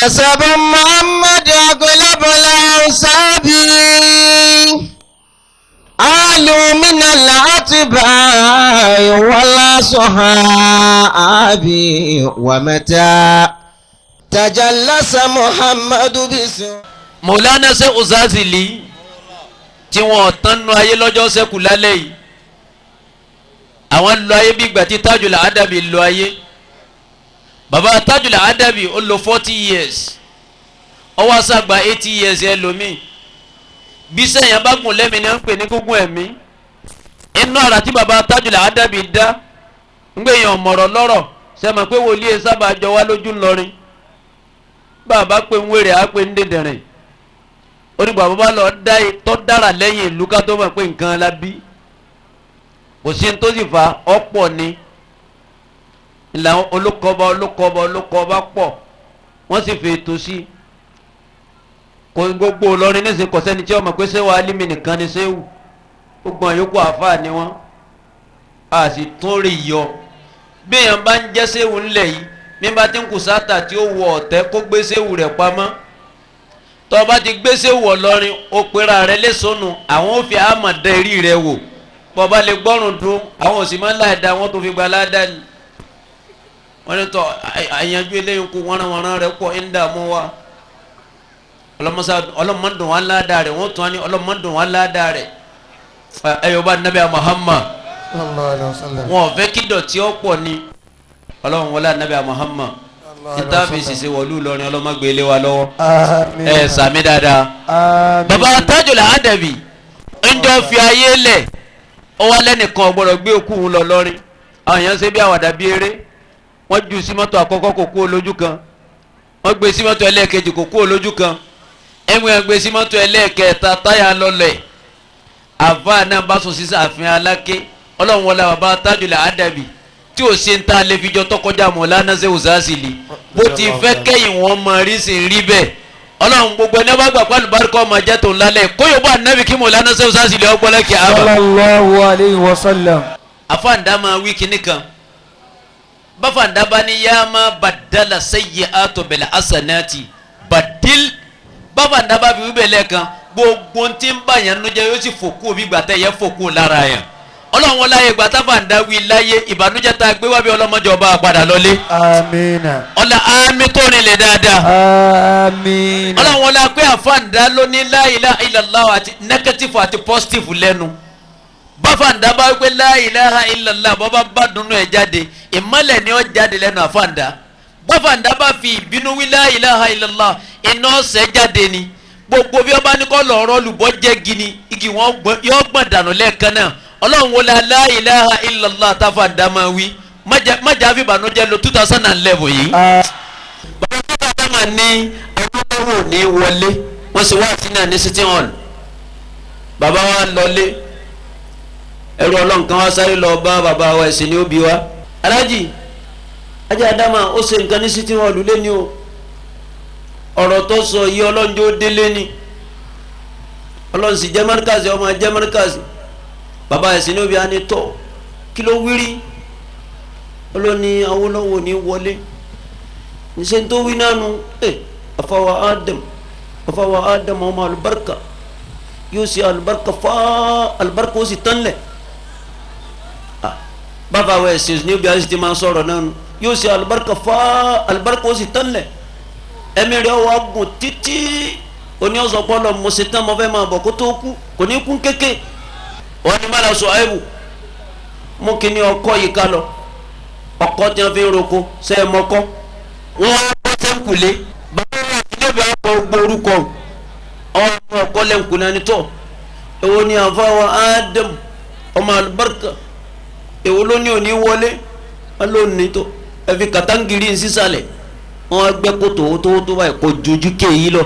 نسب محمد أغلب الأنساب آل من الأتباع والأصحاب ومتى تجلس محمد بسم Mọ̀lánà ṣe Uzazili tí wọ́n tán nu ayé lọ́jọ́ ṣẹ́kù lálẹ́ yìí àwọn lo ayé bí ìgbà tí Tajul Adabi lo ayé baba Tajul Adabi ó lo 40 years ó wá ṣàgbà 80 years ẹlòmíì bí sẹ́yìn bá gùn lẹ́mìí ni wọ́n ń pè ní gúngún ẹ̀mí inú ara tí baba Tajul Adabi dá ń gbé yàn mọ̀rọ̀ lọ́rọ̀ sẹ́mọ̀ pé wòlíì sábà jọ wá lójú ńlọrin bàbá pé ń wèrè á pé ń dèdèrè onígbà bàbá lọ dá tó dára lẹ́yìn ìlú ká tó mọ̀ pé nǹkan la bí kò sí tó sì fa ọ̀pọ̀ ni ìlànà olókọba pọ̀ wọ́n sì fi ètò sí kò gbogbo Ìlọrin ní ìsìn kọ̀sẹ́ni tí ọmọ pé sẹ́wọ̀ alímì nìkan ni sẹ́wù gbogbo àyókù àfáà ni wọ́n a sì tún rí yọ bí èèyàn bá ń jẹ́ sẹ́wù ńlẹ̀ yìí bí bá ti ń kù sáta tí ó wọ ọ̀tẹ́ kó gbé sẹ́wù rẹ̀ pamọ́ tọ́ bá ti gbé sẹ́wù Ìlọrin ó pera rẹ̀ lẹ́sọ̀nù àwọn ò fi àmọ̀dá eré rẹ̀ wò bọ́ bá lè gbọ́rùn dún àwọn òsì máa ń láìda wọn tó fi gba aládàá ni wọ́n ní tọ́ àyànjú eléyìí kú wọ́nranwọ́nran rẹ̀ pọ̀ ń dààmú wa ọlọ́mọdún wa ládàá rẹ̀ wọ́n tún wá ní ọlọ́mọdún wa ládàá rẹ̀ ẹ̀yọ́ bá nàbẹ́ Muhammad wọn ò fẹ́ kí dọ̀tí ọ̀pọ̀ ni ọlọ́run wọlé nàbẹ́ Muhammad níta fi ṣiṣẹ́ wọ̀lú Ìlọrin ọlọ́mọgbé ilé wa lọ́wọ́ ẹ̀ sàmì dáadáa baba Tajul Adabi ń jọ fi ayé lẹ̀ ó wá lẹ́nìkan ọ̀gbọ́dọ̀ gbé òkú òun lọ lọ́rin àwọn èèyàn ṣe bí àwàdà bí eré wọ́n ju sí mọ́tò àkọ́kọ́ kò kú olójú kan wọ́n gbé sí mọ́tò ẹlẹ́ẹ̀kejì kò kú olójú kan ẹ̀wọ̀n gbé sí mọ́tò ẹlẹ́ẹ̀kẹta táyà lọ́lẹ̀ àfa náà bá sùn sísè àfihàn aláké ọlọ́run wọlé baba Tajul Adabi tí ò ṣe ń ta àlefijọ́ tọkọjá Mọ̀lánà ṣe Uzazili bó ti fẹ́ kẹ́yìn wọn mọ rí sí rí bẹ́ẹ̀ ọlọ́run gbogbo ẹni bá gbà pé àlùbáríkà ọmọ jẹ́ tó ń lálẹ́ kó yóò bá ànábì kí Mọ̀lánà ṣe Uzazili ọgbọ́lẹ́kì àbá. sallallahu alayhi wa sallam. àfàǹdà máa wí kíní kan báfàǹdà bá ní yá máa badala sayyi'atu bil hasanati badil báfàǹdà bá fi wíbẹ̀ lẹ́ẹ̀kan gbogbo tí ń bàyàn nu jẹ́ yóò sì fòkú òbí gbàtẹ́ yẹ fòkú lára yẹn ọlọ́run wọn láyé gbàtà fàǹdà wí láyé ìbànújẹ́ tá a gbé wá bí ọlọ́mọdé ọba padà lọlé. amiina. ọlá àmì tó nílẹ̀ dáadáa. amiina. ọlọ́run wọn la pé àfàǹdà ló ní la ilaha illallah àti negative àti positive lẹ́nu báfàǹdà bá wípé la ilaha illallah bọ́bá bá dunu ẹ̀ jáde ìmọ̀lẹ̀ ni ó jáde lẹ́nu àfàǹdà báfàǹdà bá fi ìbínú wí la ilaha illallah iná ọ̀sẹ̀ jáde ni gbogbo bí ọba ní kọ́ lọ́ọ́rọ́ lùbọ́ jẹ́ gini igi wọn yọ gbọ̀n dànù lẹ́ẹ̀kan náà ọlọ́run wọlé la ilaha illallah táfàǹdà máa wí májà fi ìbànújẹ́ lo 2011 yìí. bàbá táfàǹdà máa ní ọlọ́wọ́ ní wọlé wọ́n sì wá sí náà ní city hall bàbá wa lọlé ẹrú ọlọ́run kan wá sáré lọ bá bàbá wa ẹ̀sìn ní òbí wa alájì ajá adama ó ṣe nǹkan ní city hall lé ní o ọ̀rọ̀ tó sọ yìí ọlọ́njọ́ délé ní ọlọ́run sì jẹ́ mọ́ríkàsì ọmọ jẹ́ mọ́ríkàsì bàbá ẹ̀sìn ní òbí wa ní tọ́ kí ló wírí ọlọ́ni Awólọ́wọ̀ ní wọlé níṣẹ́ tó wí nánu afawa Adam ọmọ alùbáríkà yóò ṣe alùbáríkà fáá alùbáríkà ó sì tán lẹ̀ bàbá wa ẹ̀sìn ní obì àti ti máa sọ̀rọ̀ náà nù yóò ṣe alùbáríkà fáá alùbáríkà ó sì tán lẹ̀ ẹ̀mí rẹ̀ wà gùn títí oní ọ̀sọ̀ pọ́lọ̀ mo ṣe tán mo fẹ́ máa bọ̀ kó tó kú kò ní kún kéke wọ́n ní mọ́lá sọ ẹ̀wù mú kí ni ọkọ yìí ká lọ ọkọ tí wọ́n fi ń roko ṣe é mọ́kọ́ wọ́n wá bọ́ sẹ́ńkùlé bàbá wa àti níbi àpò gbórúkọ ọmọ ọkọ lẹ́ńkùlé ẹni tọ́ èwo ni àfáwà Adam ọmọ alùbáríkà èwo ló ní òní wọlé wọn ló ní tó ẹfi kàtàngìrì sísàlẹ̀ wọn gbẹ́ kótó tó báyìí kò jojú kéyìí lọ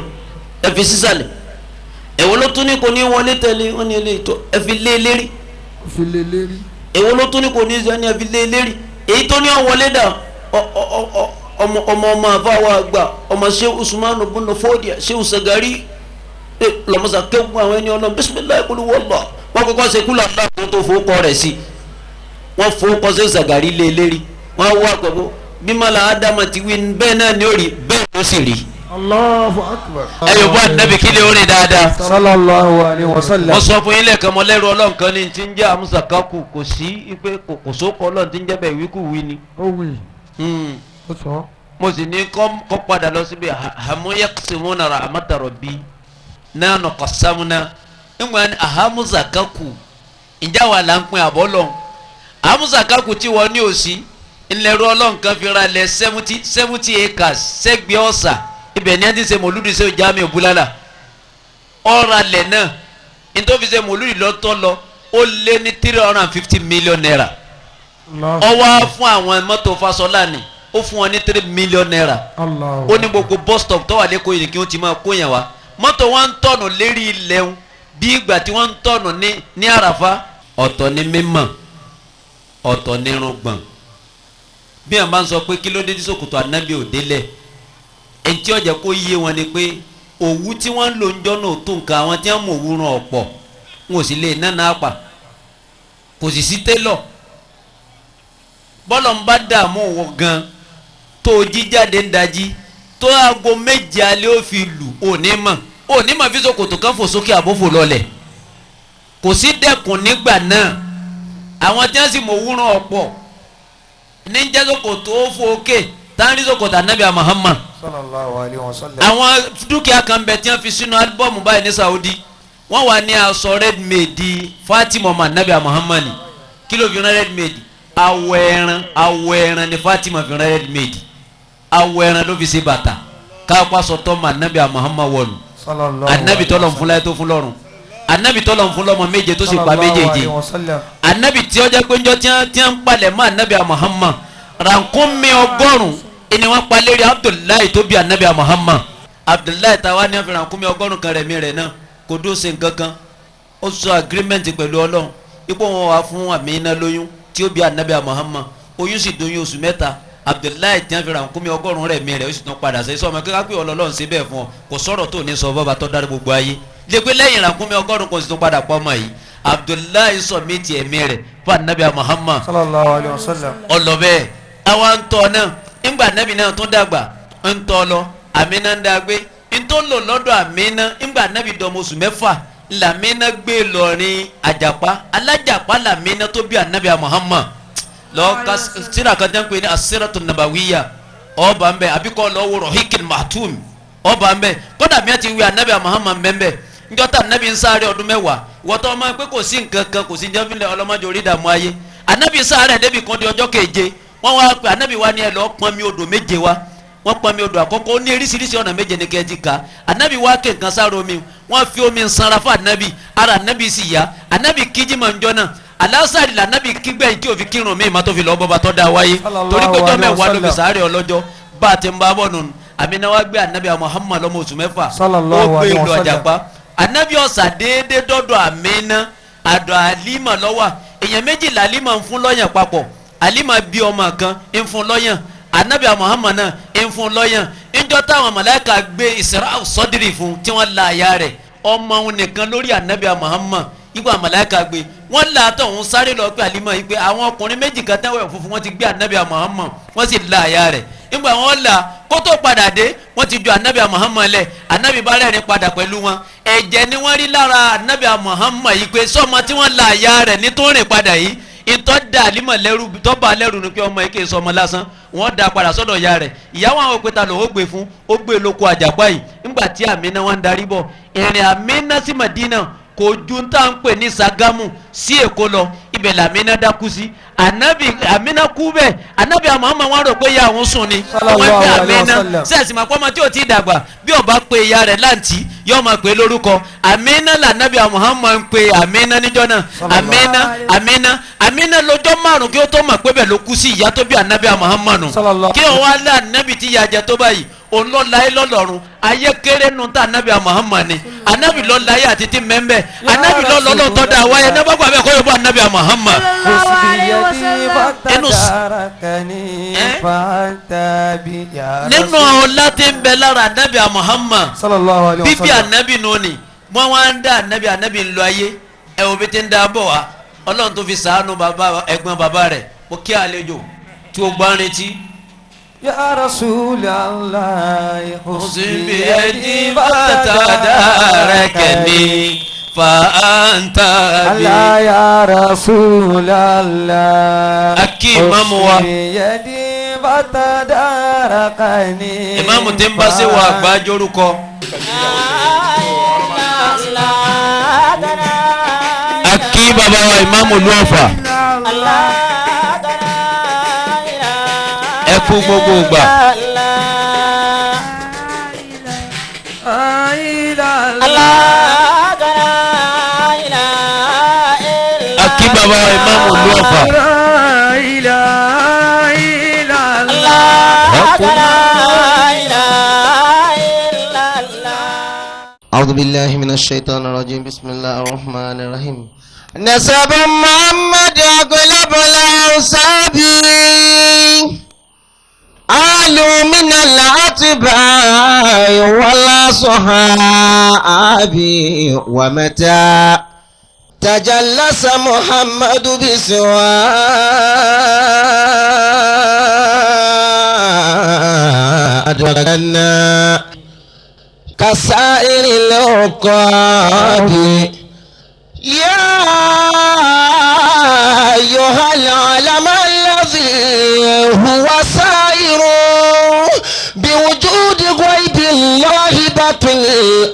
ẹfi sísàlẹ̀ èwo ló tún ní kò ní wọlé tẹ̀lé wọn ní ilé ìtọ́ ẹfi lé lérí èwo ló tún ní kò ní sọ ní ẹfi lé lérí èyí tó ní ọwọlé dà ọmọ àfáwà àgbà ọmọ ṣé Usmanu bùnú fọdíà ṣé Usagari lọmọsà kéwù àwọn ẹni Ọlọ́run bisimilayi kúlú wọlọ wọn kọ́kọ́ ṣe kúlọ àdá tó fowókọ rẹ̀ sí wọn fowókọ sí Usagari lé lérí wọn wá pẹ̀lú bí mọ́lá Ádámà ti wí bẹ́ẹ̀ náà ni ó rí bẹ́ẹ̀ ló sì rí Allahu akbar. ẹ̀yọ̀ bọ́ ànábì kí lè orin dáadáa. sallallahu alayhi wa sallam. wọ́n sọ fún ilé ẹ̀kan mọ́lẹ́rù ọlọ́run kan ní ti ń jẹ́ àmúṣàkákù kò sí pé kò sóko ọlọ́run ti ń jẹ́ bẹ́ẹ̀ wíkúwí ni. Ó wí. Ó sọ. mo sì ní kọ́ padà lọ síbi àmúyẹ́kùsìmúnà rahmata rabbi náà nà qasamna ìgbà ní àhámúṣàkákù ìjà wà là ń pin àbọ̀ lọ. àhámúṣàkákù tí wọ́n ní òsì ńlẹ̀rú ọlọ́run kan fi ra lẹ̀ 70 acres sẹ́gbẹ̀ẹ́ ọ̀sà ibẹ̀ ni a ti ṣe mòlúdi ṣe Jamiu Bulala ọ̀rọ̀ alẹ̀ náà nítorí ṣe mòlúdi lọ́tọ́ lọ ó lé ní 350 million naira ọwọ́ fún àwọn mọ́tò Faṣọlá ni ó fún wọn ní 3 million naira ó ní gbogbo bus stop tó wà lẹ́kọ̀ọ́ yìí kí wọ́n ti máa kó yẹn wá mọ́tò wọn ń tọ̀nù lérí ilẹ̀ ń bí ìgbà tí wọ́n ń tọ̀nù ní àràfá ọ̀tọ̀ ní mímọ̀ ọ̀tọ̀ ní irùngbọ̀n bí wọn bá ń sọ pé kí ló dé tí ṣòkòtò ànábì ò délẹ̀ ẹtí ọjà kó yé wọn ni pé òwú tí wọ́n ń lò ń jọ́ náà tó nǹkan àwọn tí wọ́n mọ̀ òwú ran ọ̀pọ̀ wọn ò sì lè nánà àpà kò sì sí télọ̀ bọ́lọ̀ ń bá dààmú wọ gan tó jíjáde ń dají tó aago méje alẹ́ ó fi lù òní mọ̀ fi ṣòkòtò kan fò sókè àbófò lọlẹ̀ kò sí dẹ́kun nígbà náà àwọn tí wọ́n sì mọ̀ òwú ran ọ̀pọ̀ ní jẹ́ ṣòkòtò ó fò òkè táwọn ṣòkòtò ànábì Muhammad sallallahu alayhi wa sallam. àwọn dúkìá kan bẹ tí wọ́n fi sínú álbọ́ọ̀mù báyìí ní Saudi wọ́n wà ní aṣọ red made Fatima ọmọ ànábì Muhammad kí ló fi rán red made awọ ẹran ni Fatima fi rán red made awọ ẹran ló fi ṣe bàtà káàkó aṣọ tó ọmọ ànábì Muhammad wọnù ànábì tọ́lọ̀ ń fún láyé tó fún lọ́rùn ànábì tọ́lọ̀ ń fún lọ́mọ méje tó sì pa méjèèjì ànábì tí ọjà péjọ tí wọ́n ń palẹ̀ mọ́ ànábì Muhammad rànkúnmi 100 ẹni wọ́n pa lérí Abdullahi tó bí ànábì Muhammad Abdullahi táwa ní àfihàn rànkúnmi 100 kan rẹ̀ mí rẹ̀ náà kò dó ṣe nǹkan kan ó sọ agreement pẹ̀lú Ọlọ́run ipò wọn wà fún Amina lóyún tí ó bí ànábì Muhammad oyún sì dóyún oṣù 3 Abdullahi tí wọ́n fi rànkúnmi 100 rẹ̀ mí rẹ̀ ó sì tún padà sẹ́yìn sọ́mọ kíkà pé Ọlọ́run ṣe bẹ́ẹ̀ fún ọ kò sọ̀rọ̀ tó ní sọ bọ́ba tó dárí gbogbo ayé lè pé lẹ́yìn rànkúnmi 100 kò sì tún padà pọ́ ọmọ yìí Abdullahi sọ mí ti ẹ̀mí rẹ̀ fún ànábì Muhammad sallallahu alayhi wa sallam. ọlọ́bẹ̀ àwọn ntọ́ náà ńgbà ànábì náà tún dàgbà ntọ́ lọ Amina ń dàgbé ntọ́ lò lọ́dọ̀ Amina ńgbà ànábì dọmọ oṣù 6 lamina gbé lọrin àjàpá alájàpá lamina tó bí ànábì Muhammad lọ ka sira kan tẹ́ ń pè ní asiratu nabawiya ọba ń bẹ àbíkọ́ lọ́wọ́ rohikil matum ọba ń bẹ kódà mi ti wí ànábì Muhammad mbẹ́mbẹ́ njọ́ta ànábì ń sáré ọdún 10 wọ́tọ́ ọmọ pé kò sí nǹkan kan kò sí jẹ́fínlẹ̀ ọlọ́mọdé orí ìdààmú ayé ànábì sáré débi kan di ọjọ́ 7 wọ́n wá pé ànábì wa ni ẹ lọ́ọ́ pọn mi odò 7 wa wọ́n pọn mi odò àkọ́kọ́ ó ní eríṣiríṣi ọ̀nà 7 ní kẹ́ẹ̀tì ká ànábì wa ké nǹkan sáré omi wọ́n fi omi sanra fún ànábì ara ànábì sì yá ànábì kíjí mọ̀ njọ́ náà alásàrì lànàbì kígbẹ̀yìn tí òfin kírun mi ìmọ̀ tó fi lọ́ọ́ bọ́ba tó dá wáyé torí pé jọ́ mẹ́wàá ló fi sáré ọlọ́jọ́ bá a ti ń bá bọ̀ nù Amina wa gbé ànábì Muhammad lọ́mọ oṣù 6 ó gbé ìlú àjàpá ànábì ọ̀sà déédéé dọ́dọ̀ Amina àdọ̀ Halima lọ́wọ́ èèyàn méjìlá Halima ń fún lọ́yàn papọ̀ Halima bí ọmọ kan ń fún lọ́yàn ànábì Muhammad náà ń fún lọ́yàn ńjọ́ táwọn màláíkà gbé Isra sọ́dírì fún tí wọ́n la àyà rẹ̀ ọmọ òun nìkan lórí ànábì Muhammad ìgbà màláíkà gbé wọ́n là á tọ̀ ń sáré lọ pé Halima yìí pé àwọn ọkùnrin méjì kan tẹ́wọ̀ funfun wọ́n ti gbé ànábì Muhammad wọ́n sì la àyà rẹ̀ nígbà wọ́n là kó tó padà dé wọ́n ti ju ànábì Muhammad lẹ̀ ànábì bá rẹ́rìn padà pẹ̀lú wọn ẹ̀jẹ̀ ni wọ́n rí lára ànábì Muhammad yìí pé sọ́mọ tí wọ́n la àyà rẹ̀ ní tó rìn padà yìí ìtọ́ da Halima lẹ́rù tọ́ba lẹ́rù ni pé ọmọ yìí kì í sọmọ lásán wọ́n da padà sọ́dọ̀ ìyá rẹ̀ ìyàwó àwọn òpèta lòó gbé fún ó gbé lóko àjàpá yìí nígbà tí Amina wọn ń darí bọ̀ ìrìn Amina sí Madina kò ju ń tà ń pè ní Sagamu sí Èkó lọ ibẹ̀ làmínà dákú sí Amina kú bẹ́ẹ̀ ànábì Muhammad wọn rò pé ìyá òun sùn ni wọ́n pe Amina sẹ́ẹ̀sì máa pọ́nmọ́ tí ò tí ì dàgbà bí ọba pe ìyá rẹ̀ láǹtí yóò máa pè lórúkọ Amina lànàbì Muhammad ń pe Amina níjọ́ náà Amina lọ́jọ́ 5 kí ó tó mọ̀ pé bẹ́ẹ̀ ló kú sí ìyá tó bí ànábì Muhammad kí òun wá lé ànábì tí ìyá jẹ tó báyìí òun lọ láyé lọ́lọ́run ayé kéré nu tá anabi Muhammad ni anabi lọ láyé àti ti mẹ́mbẹ́ anabi lọ lọ́lọ́ tọ́ da wáyé ní bá gbà bẹ́ẹ̀ kó yóò bọ́ anabi Muhammad. nínú ọlá tí ń bẹ lára anabi Muhammad bíbí anabi nù ni wọ́n wá ń dá anabi ń lọ ayé ẹ̀wọ̀n bí ti ń dá bọ̀ wá ọlọ́run tó fi sàánú ẹ̀gbọ́n bàbá rẹ̀ ó kí àlejò tí ó gbá ń retí يا رسول الله خذ بيدي فتداركني فأنت الله يا رسول الله Akí ìmáàmù wa. بيدي فتداركني ìmáàmù tí ń bá ṣe wà àgbájọ orúkọ. Akí bàbá wa ìmáàmù ìlú Ọ̀fà. Ẹ kú gbogbo ìgbà. Akí bàbá wa ìmáàmù ìlú Ọ̀fà. أعوذ بالله من الشيطان الرجيم بسم الله الرحمن الرحيم نسب محمد أغلب الأوساب آل من الأتباع والأصحاب ومتى تجلس محمد بسواد كسائر العقاب يا أيها العالم الذي هو سائر بوجود غيب الله باطل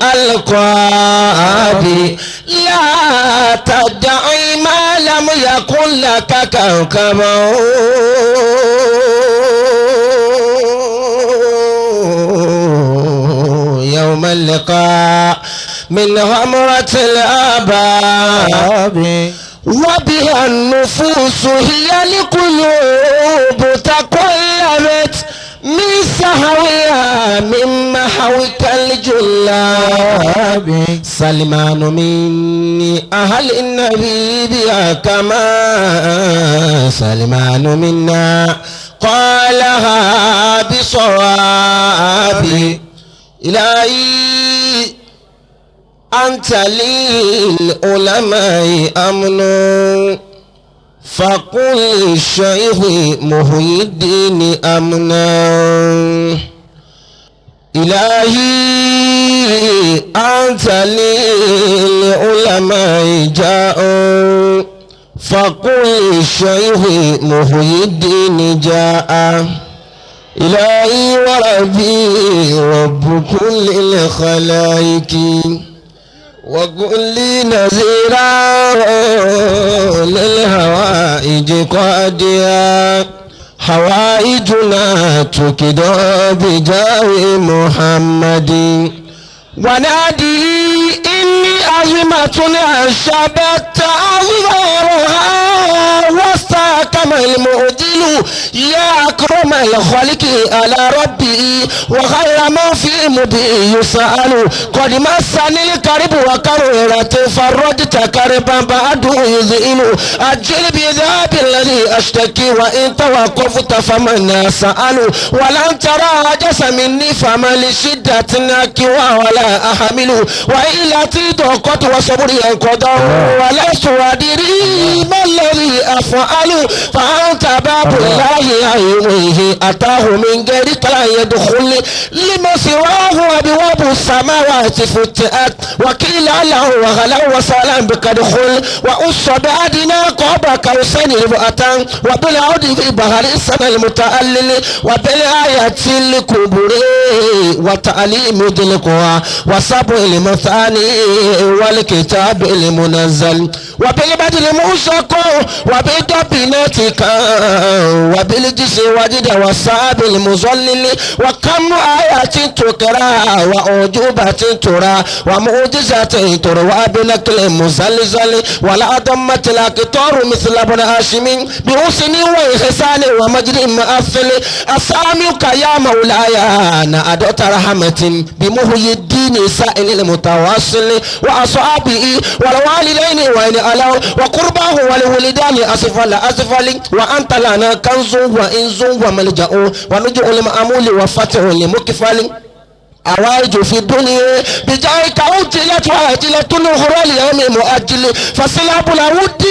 الألقاب لا تدعي ما لم يكن لك كوكبا يوم اللقاء من غمرة الآباب وبها النفوس هي القلوب تقلبت من سهوها من محوك الجلاب سلمان مني أهل النبي بها كما سلمان منا قالها بصواب إلهي أنت للعلماء أمن فقل الشيخ محي الدين أمنا إلهي أنت للعلماء جاء فقل الشيخ محي الدين جاء إلهي وربي رب كل الخلائق وقل لي نذيرا للهوائج قاديا حوائجنا تكدى بجاه محمد ونادي إني عظمة أشبت أظهرها واستحكم المعدل يا أكرم الخلق على ربي وخير ما في مبي يسأل قد مسني الكرب وكررت فرجت كربا بعد يذئن أجل بذاب الذي أشتكي وإن توقفت فمن سأل ولن ترى عجس مني فما لشدة نكوى ولا أحمل وإلا تضاقت وصبري انقضى ولست أدري ما الذي أفعل فأنت باب الله أيوه أتاه من غيرك لا يدخل لما سواه أبواب السماوات فتحت وقيل له وغلا وسلام بك دخل وأصب أدنى قاب كوسين ربعتان وبالعود في بحر السماء المتألل وبالآيات الكبرى وتعليم القوى وسبع المثاني والكتاب المنزل وبالبدل الموسق وبالدبناتك وبالجس وجد والصعب المظلل وكم آيات تقرأ وأعجوبة ترى ومعجزة تروى بنقل مزلزل ولا ضمة الأقطار مثل ابن هاشم بحسن وإحسان ومجد مؤثل أسامك يا مولاي نادت رحمة بمحيي الدين سائل المتواصل وأصحابه والوالدين وإن ألو وقرباه والولدان أسفل وأنت لنا كنز وإنز وملجأ ونجع المأمول وفتح لمكفل أواجه في الدنيا بجايك أجلت وأجلت الأخرى اليوم مؤجل فسلاب العود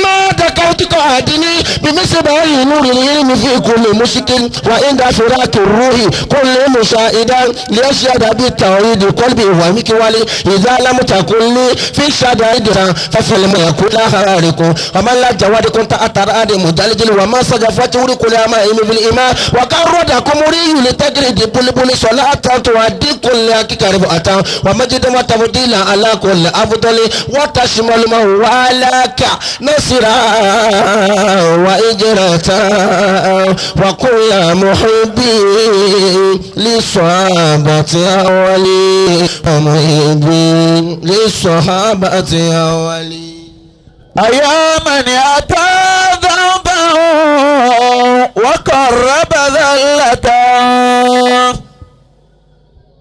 ما دكوتك عادني بمصباح نور العلم في كل مشكل وعند فراق الروح كل مشاهدا ليشهد بالتوحيد قلبي ومكوالي إذا لم تكن لي في الشدائد ففيلم يكون لا خارق ومن لا جواد كنت أترى مدلجل وما صدفت ورق الأمائم في الإيمان وكردكم ري لتجرد بلبل صلاة تؤدي كل حقيقة رفعة ومجد وتفضيل على كل أفضل وتشمل موالك نصرا وإجرة وكل محبي للصحابة أولي ومحبي للصحابة أولي أيا من أتى ذنبه وقرب ذلته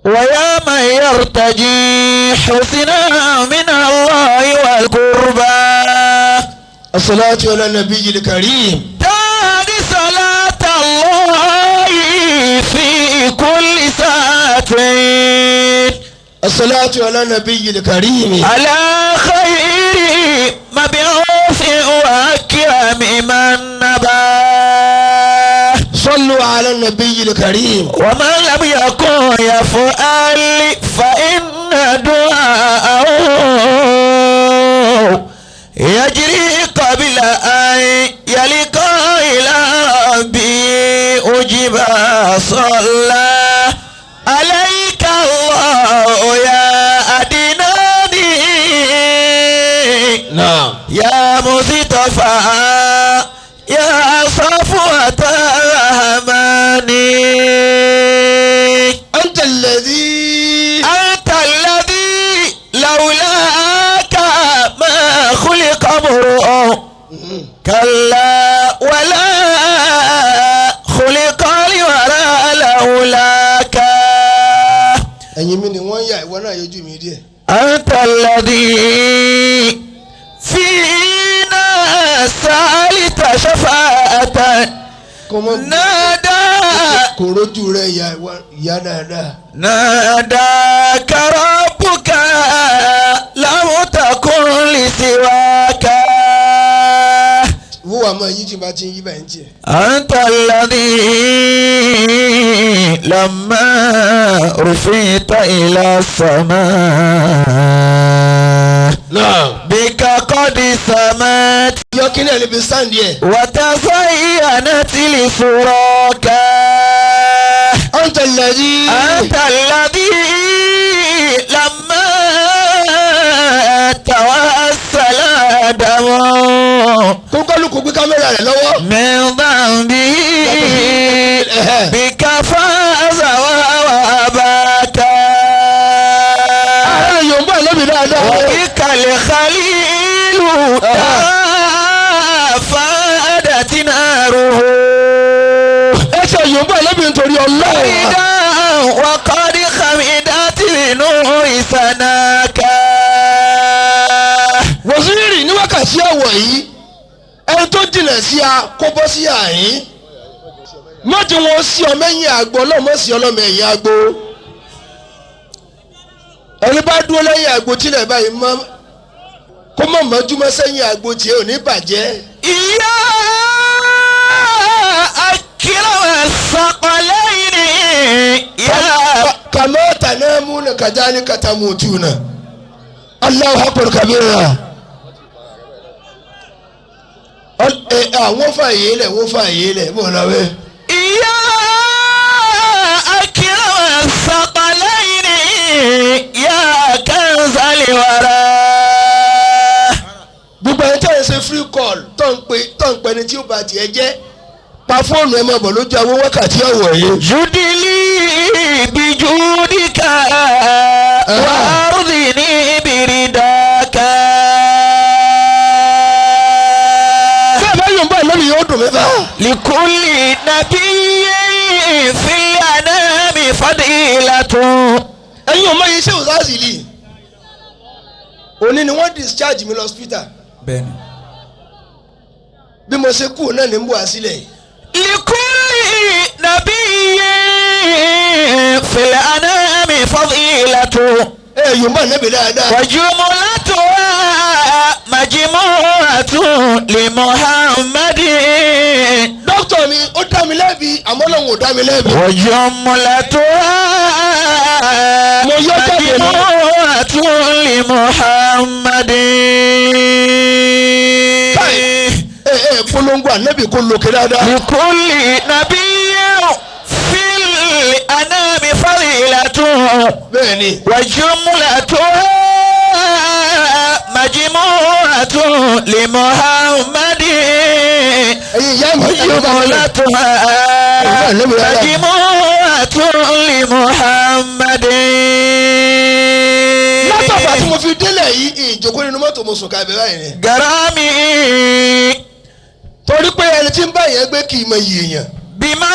ويا من يرتجي حسنا من الله والقربى الصلاة على النبي الكريم دار صلاة الله في كل ساعة الصلاة على النبي الكريم على خير مبعوث وأكرم من نباه صلوا على النبي الكريم ومن لم يكن يفعل فإن دعاءه يجري قبل أن يلقى إلى ربي أجب صلى عليك الله يا أدناني نعم يا مصطفى يا صفوة الرحمن أنت الذي لولاك ما خلق امرؤ كلا ولا خلق الورى لولاك ẹ̀yin mi ni wọ́n yà ìwọ náà yọjú mi díẹ̀. أنت الذي فينا سألت شفاعة نادى kò rójú rẹ ìyá dáadáa. ناداك ربك لم تكن لسواك wọ́n wà máa yí tí bá ti ń yí báyìí ń tiẹ̀. أنت الذي لما رفعت إلى السماء بك قد سمت yọ kí ni ẹ lè fi sáǹdì ẹ. وتزينت لسراك أنت الذي لما توسل دمه kó kálukú gbé kámẹ́rà rẹ̀ lọ́wọ́. من ذنبه بك فاز وأباك ààrẹ yorùbá lóbi dáadáa. وبك الخليل فادت ناره ẹ ṣe yorùbá lóbi nítorí ọlọ́run. وقد خمدت لنور سناك wòsíìrì ní wákàtí ọ̀wọ̀ yìí ẹni tó jìnà sí a kó bọ́ sí àyín mọ́tò wọn sí ọmọ ẹ̀yìn àgbo ọlọ́mọ sí ọlọ́mọ ẹ̀yìn àgbo ẹni bá dúró lẹ́yìn àgbo tílẹ̀ báyìí mọ́ kó mọ̀ mọ́júmọ́ sẹ́yìn àgbo tiẹ̀ ò ní bàjẹ́. يا أكرم الثقلين يا kàmọ́ tànámú nà kàdáni kàtàmùtù nà Allahu akbar kabira. wọ́n fààyè lẹ̀ wọ́n fààyè lẹ̀ mọ̀ náà wẹ́. يا أكرم الثقلين يا كنز الورى gbogbo ẹni tí a ń ṣe free call tó ń pè ní tí ó bá tiẹ̀ jẹ́ pa fóònù ẹ máa bọ̀ lójú àwọn wákàtí ọ̀wọ̀ yìí. جدلي بجودك وأرضني برداك bẹ́ẹ̀ bá yóò bá lónìí yóò dùn mí bá. لكل نبي في الأنام فضيلة ẹ̀yin ò mọ iye iṣẹ́ òṣàṣìlì òní ni wọ́n discharge mi lọ hospital bẹ́ẹ̀ni. bí mo ṣe kú náà ní ń bọ̀ àsílẹ̀. لكل نبي في الأنام فضيلة èyí mọ̀ nẹ́bí dáadáa. وجملتها مجموعة لمحمد dókítà mi ó dá mi lẹ́bi àmọ́ lòun ò dá mi lẹ́bi. وجملتها مجموعة لمحمد. polongo ànẹ́bí kò lókè dáadáa. لكل نبي في الأنام فضيلة bẹ́ẹ̀ni. وجملتها مجموعة لمحمد. ẹ̀yin ìyá mi وجملتها مجموعة لمحمد. látọ̀fà tí mo fi délẹ̀ yìí ìjókòó nínú mọ́tò mo sùn kábẹ́ báyìí ni. غرامي torí pé ẹni tí ń bá yẹn gbé kì í mọ iye èèyàn. بمن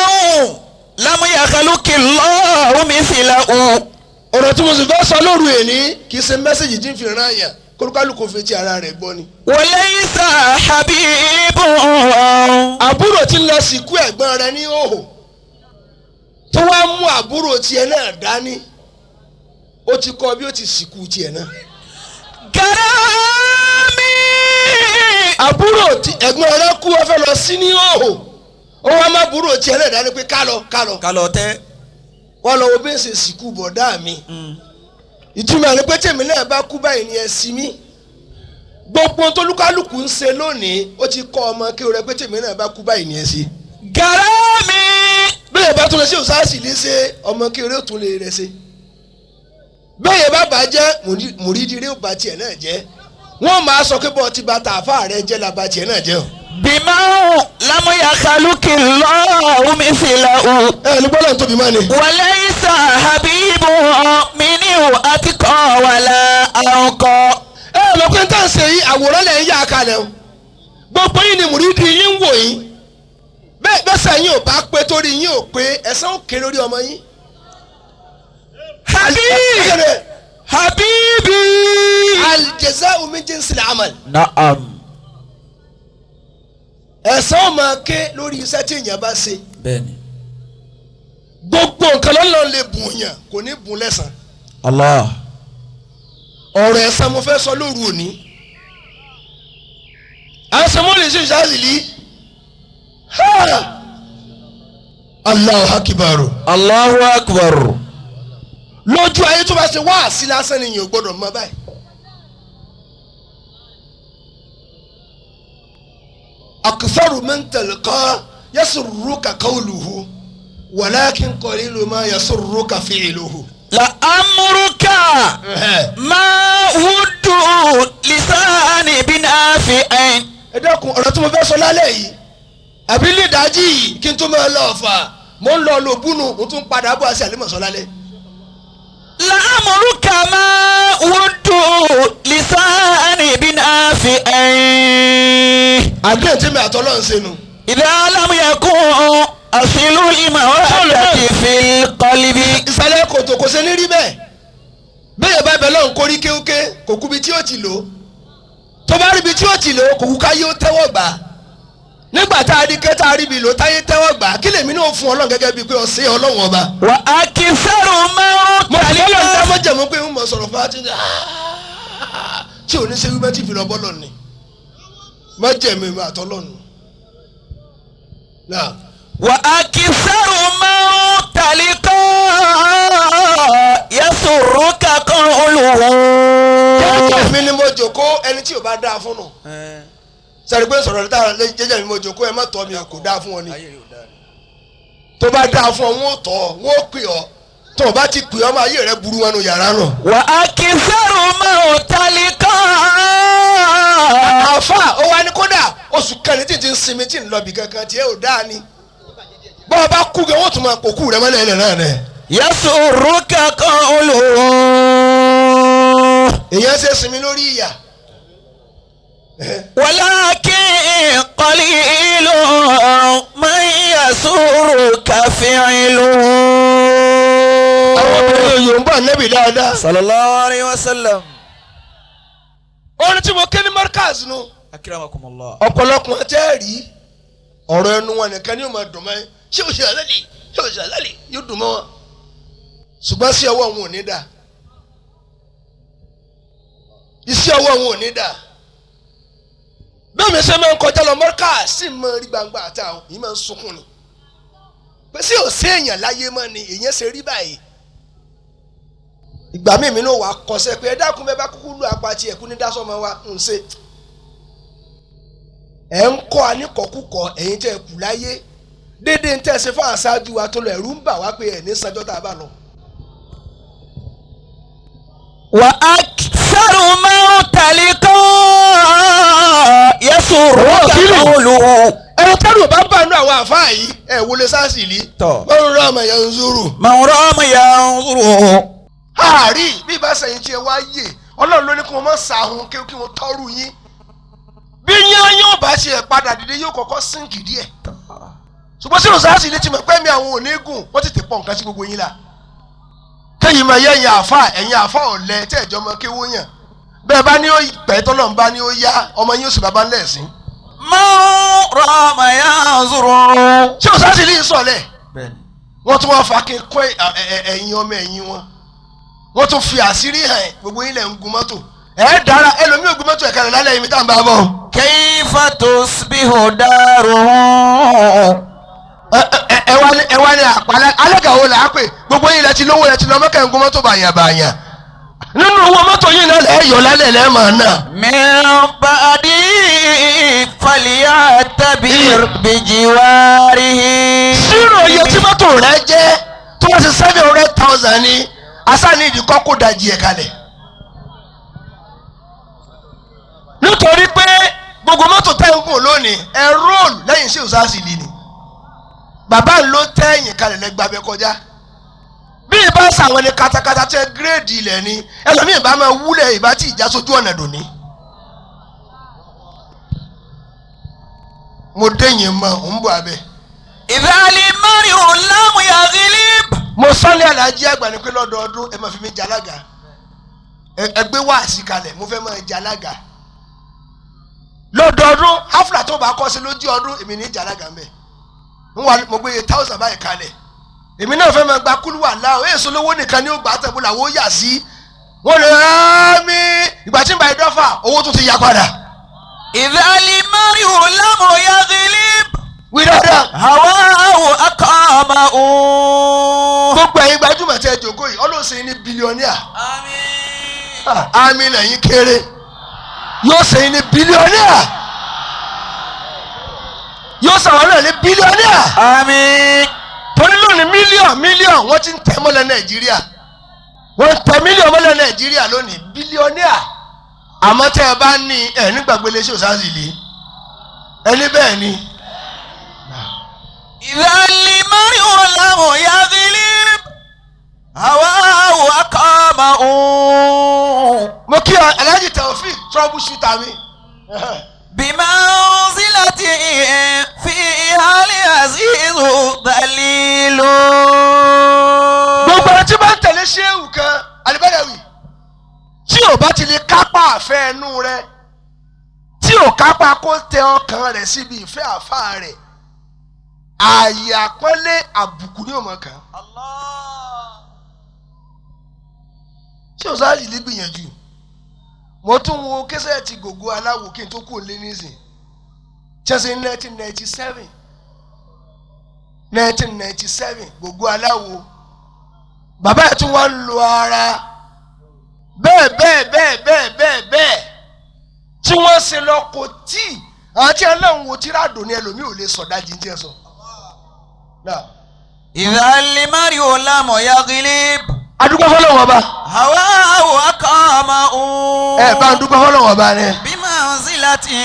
لم يخلق الله مثله. ọ̀rọ̀ tí mo sì fẹ́ sọ lóru èní kì í ṣe mẹ́sẹ̀gì tí ń fi ràn yàn kólúkálùkù fi ti ara rẹ̀ gbọ́ ni. وليس حبيب. àbúrò tí ń lọ sìnkú ẹ̀gbọ́n rẹ̀ ní òhò tó wá mú àbúrò tiẹ̀ náà dání ó ti kọ́ bí ó ti sìnkú tiẹ̀ náà. غرامي àbúrò tí ẹ̀gbọ́n rẹ̀ kú ó fẹ́ lọ sí ní òhò ó wá má àbúrò tiẹ̀ náà dání pé ká lọ. kálọ̀ tẹ́. wọ́n lọ wo bí ń ṣe sìnkú bọ̀dá mi. ìtumọ̀ ẹni pé tèmi náà bá kú báyìí ni ẹ sí mi. gbogbo tólúkálùkù ń ṣe lónìí ó ti kọ́ ọmọ kí o rẹ pé tèmi náà bá kú báyìí ni ẹ sí. غرامي bẹ́ẹ̀ bá tún lè ṣe òṣàṣì lè ṣe ọmọ kí o rẹ tún lè rẹ ṣe. bẹ́ẹ̀ bá bàjẹ́ mùrídìrí ò bá tiẹ̀ náà jẹ́ wọ́n máa sọ pé bọ́ọ̀ ti bá tààfà rẹ jẹ́ la bá tiẹ̀ náà jẹ́ o. بمن لم يخلق الله مثله. ẹ ní gbọ́dọ̀ tóbi máa ní. وليس حبيب منه أتقى ولا أرقى. ẹ lọ pé n tàn ṣe yìí àwòrán lẹ̀ ń yá kalẹ̀ o gbogbo yìí ni mùrídìí yín ń wò yín bẹ́ẹ̀ bẹ́sẹ̀ yín ò bá pé torí yín ò pé ẹ̀san ò ké lórí ọmọ yín. حبيبي aljaza'u min jinsil amal. نعم. ẹ̀san ò máa ké lórí iṣẹ́ tí èèyàn bá ṣe. bẹ́ẹ̀ni. gbogbo nǹkan lọ́nà lè bùn yàn kò ní bùn lẹ́san. Allah. ọ̀rọ̀ ẹ̀san mo fẹ́ sọ lóru òní. àṣemọ́lẹ̀ ṣe ìṣàlìlí. Allahu akibaru. Allahu akbar. lójú ayé tó bá ṣe wáàsí lásán ni yìí ò gbọ́dọ̀ mọ báyìí. akitharu man talqa yasurruka qawluhu walakin qalilu ma yasurruka fi'luhu. لأمرك ما ود لسان بنافع. ẹ dákun ọ̀rọ̀ tí mo fẹ́ sọ lálẹ́ yìí àbí lè dájí yìí kí n tó máa lọ fà mo ń lọ lòbúnu mo tún padà bọ̀ àti àlẹ́ mọ̀ sọ lálẹ́. لأمرك ما ود لسان بنافع. àdéhùn tí mi àtọ́lọ́ ń senu. إذا لم يكن أصل المودة في القلب. ìsàlẹ̀ kòtò kò ṣe ní rí bẹ́ẹ̀ bẹ́ẹ̀ bá bẹ̀ lọ́n kórí kéwké kò kú bí tí ó ti lò tó bá rí bí tí ó ti lò kò kú ká yóò tẹ́wọ́ gbà nígbà tá a di kẹ́tà a rí bi lò táyé tẹ́wọ́ gbà kí lèmi náà fún ọlọ́run gẹ́gẹ́ bíi pé ọ̀sẹ̀ ọlọ́run ọba. وأكثر ما mo fi lọ́lọ́ ní dámọ́ jẹ̀mú pé ń mọ̀ sọ̀rọ̀ fún àti tí ò ní ṣe wípé tí fi lọ bọ́lọ̀ ni má jẹ̀mú ìmọ̀ àtọ́lọ́nu. وأكثر ما تلقى يسرك قوله. jẹ́jẹ́ mi ni mo jòkó ẹni tí ò bá dáa fún nù. sẹ́ni pé sọ̀rọ̀ níta jẹ́jẹ́ mi mo jòkó ẹ má tọ́ mi kò dáa fún ọ ni. tó bá dáa fún ọ wọn ò tọ́ ọ wọn ò pè ọ tó o bá ti pè ọ máa ayé rẹ burú wọn nù yàrá nù. وأكثر ما تلقى. àfa ó wá ní kódà oṣù kẹrin tí n ti ń sinmi tí n lọ bì kankan tiẹ̀ ò dáa ni. bọ́ọ̀ bá kú gẹ̀ wọ́n tún máa kókú rẹ mọ́lẹ̀ ẹ̀lẹ̀ náà rẹ̀. يسرك قوله. èèyàn ṣe sinmi lórí ìyà. ولكن قليل من يسرك فعله. àwọn obìnrin yòó ń bọ̀ nẹ́bì dáadáa. صلى الله عليه وسلم. orin tí mo ké ní Markaz nu. أكرمكم الله. ọ̀pọ̀lọpọ̀ tẹ́ rí ọ̀rọ̀ ẹnu wọn nìkan ni ó máa dùn mọ́ ẹ ṣé o ṣe àlẹ́ ni yóò ṣàlàlì yóò dùn mọ́ wọn ṣùgbọ́n sí ọwọ́ wọn ò ní dà iṣẹ́ ọwọ́ wọn ò ní dà bẹ́ẹ̀ mi ṣe máa ń kọjá lọ mọ́ríkà sí mọ́ rí gbangba àtàwọn yìí máa ń sunkún ni pé sí ò sí èèyàn láyé mọ́ ni èèyàn ṣe rí báyìí ìgbà míì mi náà wà kọsẹ̀ pé ẹ dákun bẹ́ẹ̀ bá kúkú lu apàtì ẹ̀kú ní dásọ́mọ wa ń ṣe ẹ̀ ń kọ́ aníkọ̀ọ́kùkọ̀ ẹ̀yin tẹ́ ẹ kù láyé dédé ń tẹ́ ẹ ṣe fún àṣáájú wa tó lọ ẹ̀rú ń bà wá pé ẹ̀ ní sanjọ́ tá a bá lọ. wà á sẹ́rù máa tẹ̀lé kọ́ yẹ́sùn rọ́ọ̀kì ẹ̀rọ tẹ́lù bá bá nú àwọn àfáà yìí ẹ̀ wọlé sáàsì rí mọ̀rún rọ́ọ̀mù yẹn ń zúrù. mọ̀rún rọ́ọ̀mù yẹn ń zúrù. àárí bí ìbá sẹ́yìn tí ẹ wá yè ọlọ́run ló ní kí wọ́n mọ̀ sàhùn kí wọ́n tọ́rù yín bí yányán bá ṣe ẹ̀ padà dìde yóò kọ́kọ́ sínkì díẹ̀ ṣùgbọ́n sínú sáàsì ilé tí mo pẹ́ mi àwọn onígùn wọ́n tètè pọ̀ nǹkan sí gbogbo yín la kéyìí máa yẹ ẹ̀yin àfa ọ̀lẹ tẹ́ ẹ̀jọ́ mọ kéwó yàn bẹ́ẹ̀ bá ní ó pẹ́ tọ́lọ̀ ń bá ní ó yá ọmọ yín ó sì bá bá ń lẹ̀sìn. mọ̀rún rọ́ọ̀mù yẹn ń zúrù. sínú sáàsì ilé yìí sọ̀lẹ̀ wọ́n tún wọ́n fa kí n kọ́ ẹ̀yin ọmọ ẹ̀yin wọn wọ́n tún fi àṣírí hàn gbogbo yín lẹ̀ ń gun mọ́tò ẹ̀ dára ẹlòmíì ò gun mọ́tò ẹ̀ka rẹ̀ lálẹ́ yìí tá à ń bá bọ̀. kayfa tusbihu daruhum. ẹ wá ní àpàlẹ́ alẹ́gàwó là á pè gbogbo yín lẹ ti lówó lẹ ti lọ mọ́kẹ́ ń gun mọ́tò bàyàn nínú owó mọ́tò yìí náà lẹ́ẹ̀ yọ lálẹ́ lẹ́ẹ̀ máa náà. min ba'di falyatabir bijiwarihi. sírò iye tí mọ́tò rẹ jẹ́ tó wọ́n ti 700,000 ní asáni ìdíkọ́ kó dajì ẹ̀ kalẹ̀ nítorí pé gbogbo mọ́tò tẹ́ ń gùn lónìí ẹ róòlù lẹ́yìn sí òsáàsì lì ní bàbá ló tẹ́yìn kalẹ̀ lẹ́gbàbẹ́ kọjá bí ìbá sàwọn ní katakata tẹ gírèdì ilẹ̀ ni ẹlòmíì bá máa wúlẹ̀ ìbá tí ìjà sójú ọ̀nà dòní. mo déyìn mọ́ ń bọ̀ abẹ́. ìdálẹ́ márùn-ún lámù yaghilib. mo sọ́lé alájí àgbà ni pé lọ́dọọdún ẹ máa fi mi jalága ẹgbẹ́ wáàsí kalẹ̀ mo fẹ́ máa jalága lọ́dọọdún hafla tó bá kọ́ sí lójú ọdún èmi ní jalága ń bẹ̀ mo gbé 1,000 báyìí kalẹ̀ èmi náà fẹ́ máa gba kúlúwà láwọn èso lówó nìkan ní ó gbà tẹ̀bù làwọn ó yà sí wọ́n lè rán mi ìgbà tí ń bá ìdọ́fà owó tó ti yá padà. ìdálẹ́ márùn-ún lámù yaghilib. wí dáadáa. hawahu aqamahu. gbogbo ẹ̀yin gbajúmọ̀ tẹ́ ẹ jòkó yìí ọlọ́sìn ní bílíọ̀nìà. àmín. àmín lẹ́yìn kéré yóò sẹ́yìn ní bílíọ̀nìà yóò sàwọn náà ní bílíọ̀nìà. àmín. torí lónìí mílíọ̀n wọ́n ti ń tẹ̀ mọ́lẹ̀ nàìjíríà wọ́n ń tẹ̀ mílíọ̀n mọ́lẹ̀ nàìjíríà lónìí bílíọ̀nìà àmọ́ tẹ́ ẹ bá ní ẹ̀ nígbàgbé lé ṣé òsáàsì lé ẹni bẹ́ẹ̀ ni. ìdálẹ́ márùn-ún lámù yaghilib. hawahu aqamahu. mo kí ọ Alhaji Taofeek troubleshooter mi. bimanzilati fi hali azizu dalilu. gbogbo ẹni tí bá ń tẹ̀lé ṣéwù kan Al-Badawi tí ò bá ti lè kápá àfẹ́ ẹnu rẹ tí ò kápá kó tẹ ọkàn rẹ síbi ìfẹ́ àfáà rẹ ààyè àpọ́nlé àbùkù ní òmò kan. tí ò sáà lè gbìyànjú mo tún wo kẹsẹ̀tì Gògó Aláwo kí n tó kú lé nísìn chelsea 1997 Gògó Aláwo bàbá ẹ̀ tún wá ń lo ara bẹ́ẹ̀ tí wọ́n ṣe lọ kò tí àti ẹlẹ́wọ̀n wo tíráàdò ní ẹlòmíì ò lè sọ̀dá jíjẹ́ sọ. ìdálẹ́ márùn-ún lámù yaghilib. adúgbò fọlọ́wọ́n ọba. hawahu aqamahu. ẹ bá ń dúpẹ́ fọlọ́wọ́n ọba ni. bimanzilati.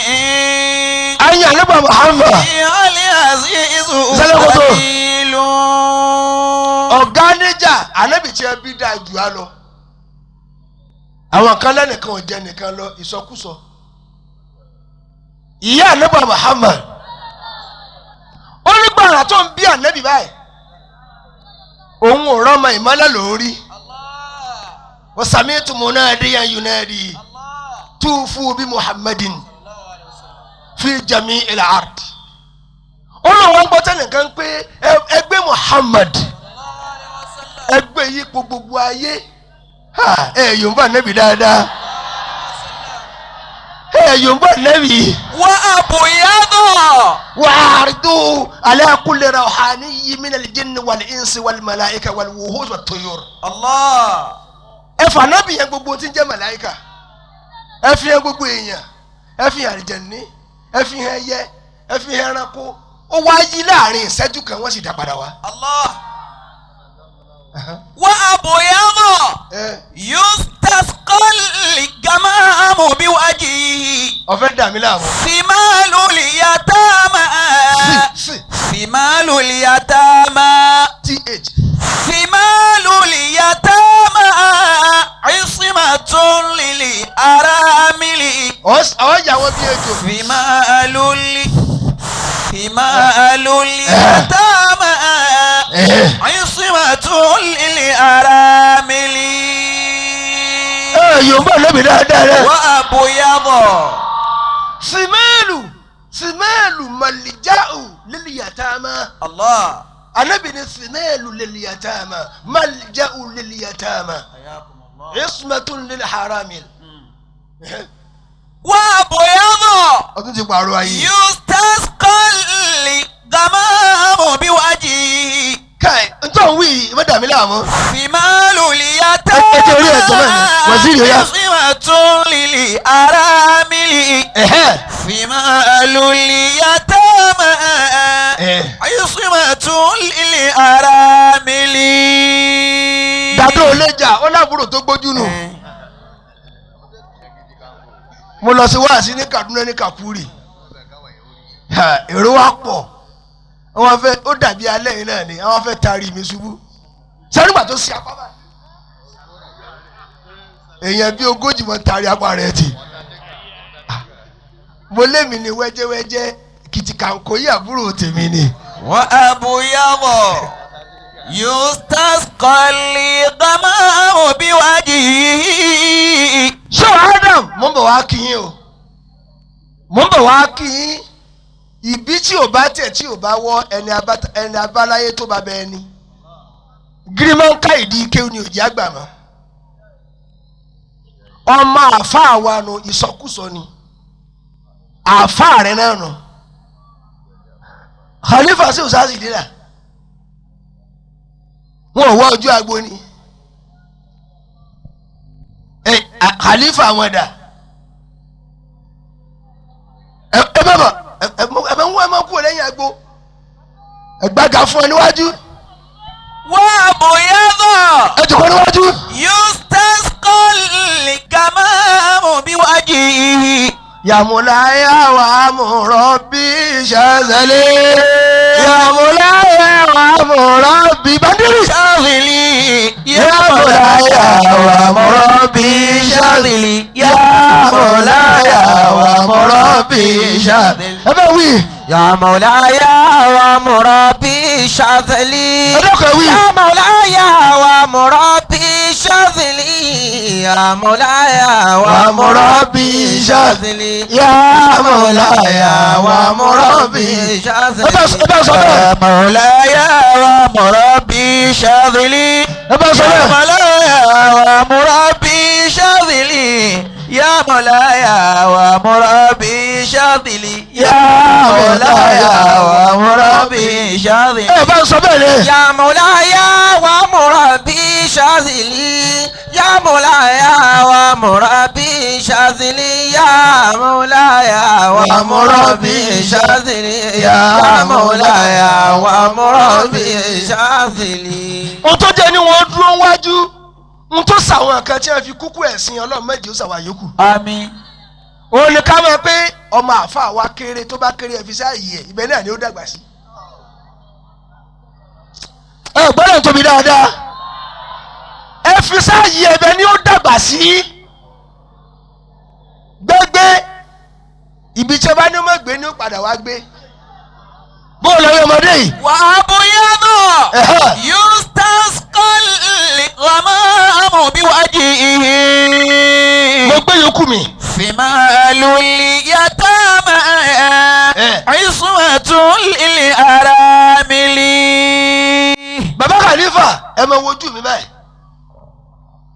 ayé alẹ́bà Muhammad. hali azizu Sálẹ́kòtò. dalilu. ọ̀gá níjà ànábì tí ẹ bí dáa jù á lọ. àwọn kan lẹ́nìkan ò jẹ́ nìkan lọ ìsọkúsọ. ìyá alẹ́bà Muhammad. ó ní gbàrà tó ń bí ànábì báyìí. òun ò rọ́mọ ìmọ́lẹ̀ lórí. وسمعت مناديا ينادي توفوا بمحمد في جميع الأرض Ọlọ́run gbọ́ tẹ́nìkan pé ẹgbẹ́ Muhammad ẹgbẹ́ yìí po gbogbo ayé Yorùbá nẹ́bí dáadáa Yorùbá nẹ́bí. Wa abyadu. وعرضوا على كل روحاني من الجن والإنس والملائكة والوحوش والطيور. Allah. ẹ fà nábì yẹn gbogbo tí ń jẹ́ màláíkà ẹ fi hàn gbogbo èèyàn ẹ fi hàn àlìjẹ̀ní ẹ fi hàn ẹyẹ ẹ fi hàn ẹranko ó wá yí láàrin ìṣẹ́jú kan wọ́n sì dá padà wá. Allah. Wa abyadu. Yustasqal gamamu biwajhihi. ọ̀fẹ́ dàmí láàmú. Simalul yatama. Simalul yatama. th. Simalul yatama. Ismatun lil aramili. ọ̀ yà wọ́n bí ejò. Simalul yatama. Ismatun lil aramili. Yorùbá lóbi dáadáa. Wa abyadu. Simalu malija'u lil yatama. Allah. Ànábì ní simalu lil yatama malija'u lil yatama ismatun lil haramil. Wa abyadu. ọdún ti pààrọ̀ ayé. Yustasqal gamamu biwajhihi. káì ntọ́ wí mẹ́tàmí láàmú. Simalul yatama. ẹ ti orí ẹ̀ jọba yẹn waziri ya. Ismatun lil aramili. Simalul yatama. Ismatun lil aramili. dàdó oléjà ó lábúrò tó gbójú nù. mo lọ sí wáàsí ní Kaduna ní Kapuri èrò wa pọ̀ wọ́n fẹ́ ó dàbí alẹ́ yìí náà ni wọ́n fẹ́ taari mi ṣubú sẹ́nìgbà tó ṣe apá báyìí èèyàn bí 40 mọ̀ taari apá rẹ̀ tì mo lémi ni wẹ́jẹ́wẹ́jẹ́ kìtìkàǹkó yìí àbúrò tèmi ni. Wa abyadu. Yustasqal gamamu biwajhihi. ṣé Adam mo ń bọ̀ wá kí yín o mo ń bọ̀ wá kí yín ìbí tí ò bá tẹ̀ tí ò bá wọ́ ẹni abáláyé tó bá bẹ ẹni gírímọ̀ǹkà ìdí kéwù ni òjì àgbà mọ́ ọmọ àáfàá wa nu ìsọkúsọ ni àáfàá rẹ náà nù Khalifa sí òsáàsì dínà wọn ò wá ojú agbo ni Khalifa àwọn ẹ̀dá ẹ bàbà ẹ máa kú lẹ́yìn agbo ẹ gbága fún ẹ níwájú. Wa abyadu. ẹ jòkó níwájú. Yustasqal gamamu biwajhihi. Yàmúláyà wà mùrọ̀bí ṣàzẹ́lẹ̀. Yàmúláyà wà mùrọ̀bí bàndírì. Ṣàzìlì. Yàmúláyà wà mùrọ̀bí ṣàzẹ́lì. Yàmúláyà wà mùrọ̀bí ṣàzẹ́lì. ẹ bẹ wí. Ya Mawlaya wa murabbi shadhli. ẹ dọ́kọ̀ wí. Ya Mawlaya wa murabbi shadhli. Ya Mawlaya wa murabbi shadhli. Ya Mawlaya wa murabbi shadhli. ẹ bá sọ bẹ́ẹ̀. Ya Mawlaya wa murabbi shadhli. ẹ bá sọ Ya bẹ́ẹ̀. Mawlaya wa murabbi shadhli. Ya Mawlaya wa murabbi shadhli. Ya Mawlaya wa murabbi shadhli. ẹ bá sọ bẹ́ẹ̀ lẹ. Ya Mawlaya wa murabbi shadhli. Ya Mawlaya wa murabbi shadhli. Ya Mawlaya wa murabbi shadhli. Ya Mawlaya wa murabbi shadhli. ohun tó jẹ́ ni wọ́n dúró wájú ohun tó sàwọn kan tí wọ́n fi kúkú ẹ̀sìn Ọlọ́run méje ó sàwọn àyókù. Àmín. òun ni ká mọ̀ pé ọmọ àfa wa kéré tó bá kéré ẹ fi sáàyè ẹ ibẹ̀ náà ni ó dàgbà sí. ẹ gbọ́dọ̀ tóbi dáadáa ẹ fi sáàyè ẹbẹ ni ó dàgbà sí. gbẹgbẹ ibi tí ẹ bá ní ọmọ gbé ni ó padà wá gbé. bó o lọ rí ọmọdé yìí. Wa abyadu. Yustasqal ghamamu biwajhihi. mo gbé yòókù mi. فمال اليتامى عصمة للأرامل. bàbá Khalifa ẹ máa wojú mi báyìí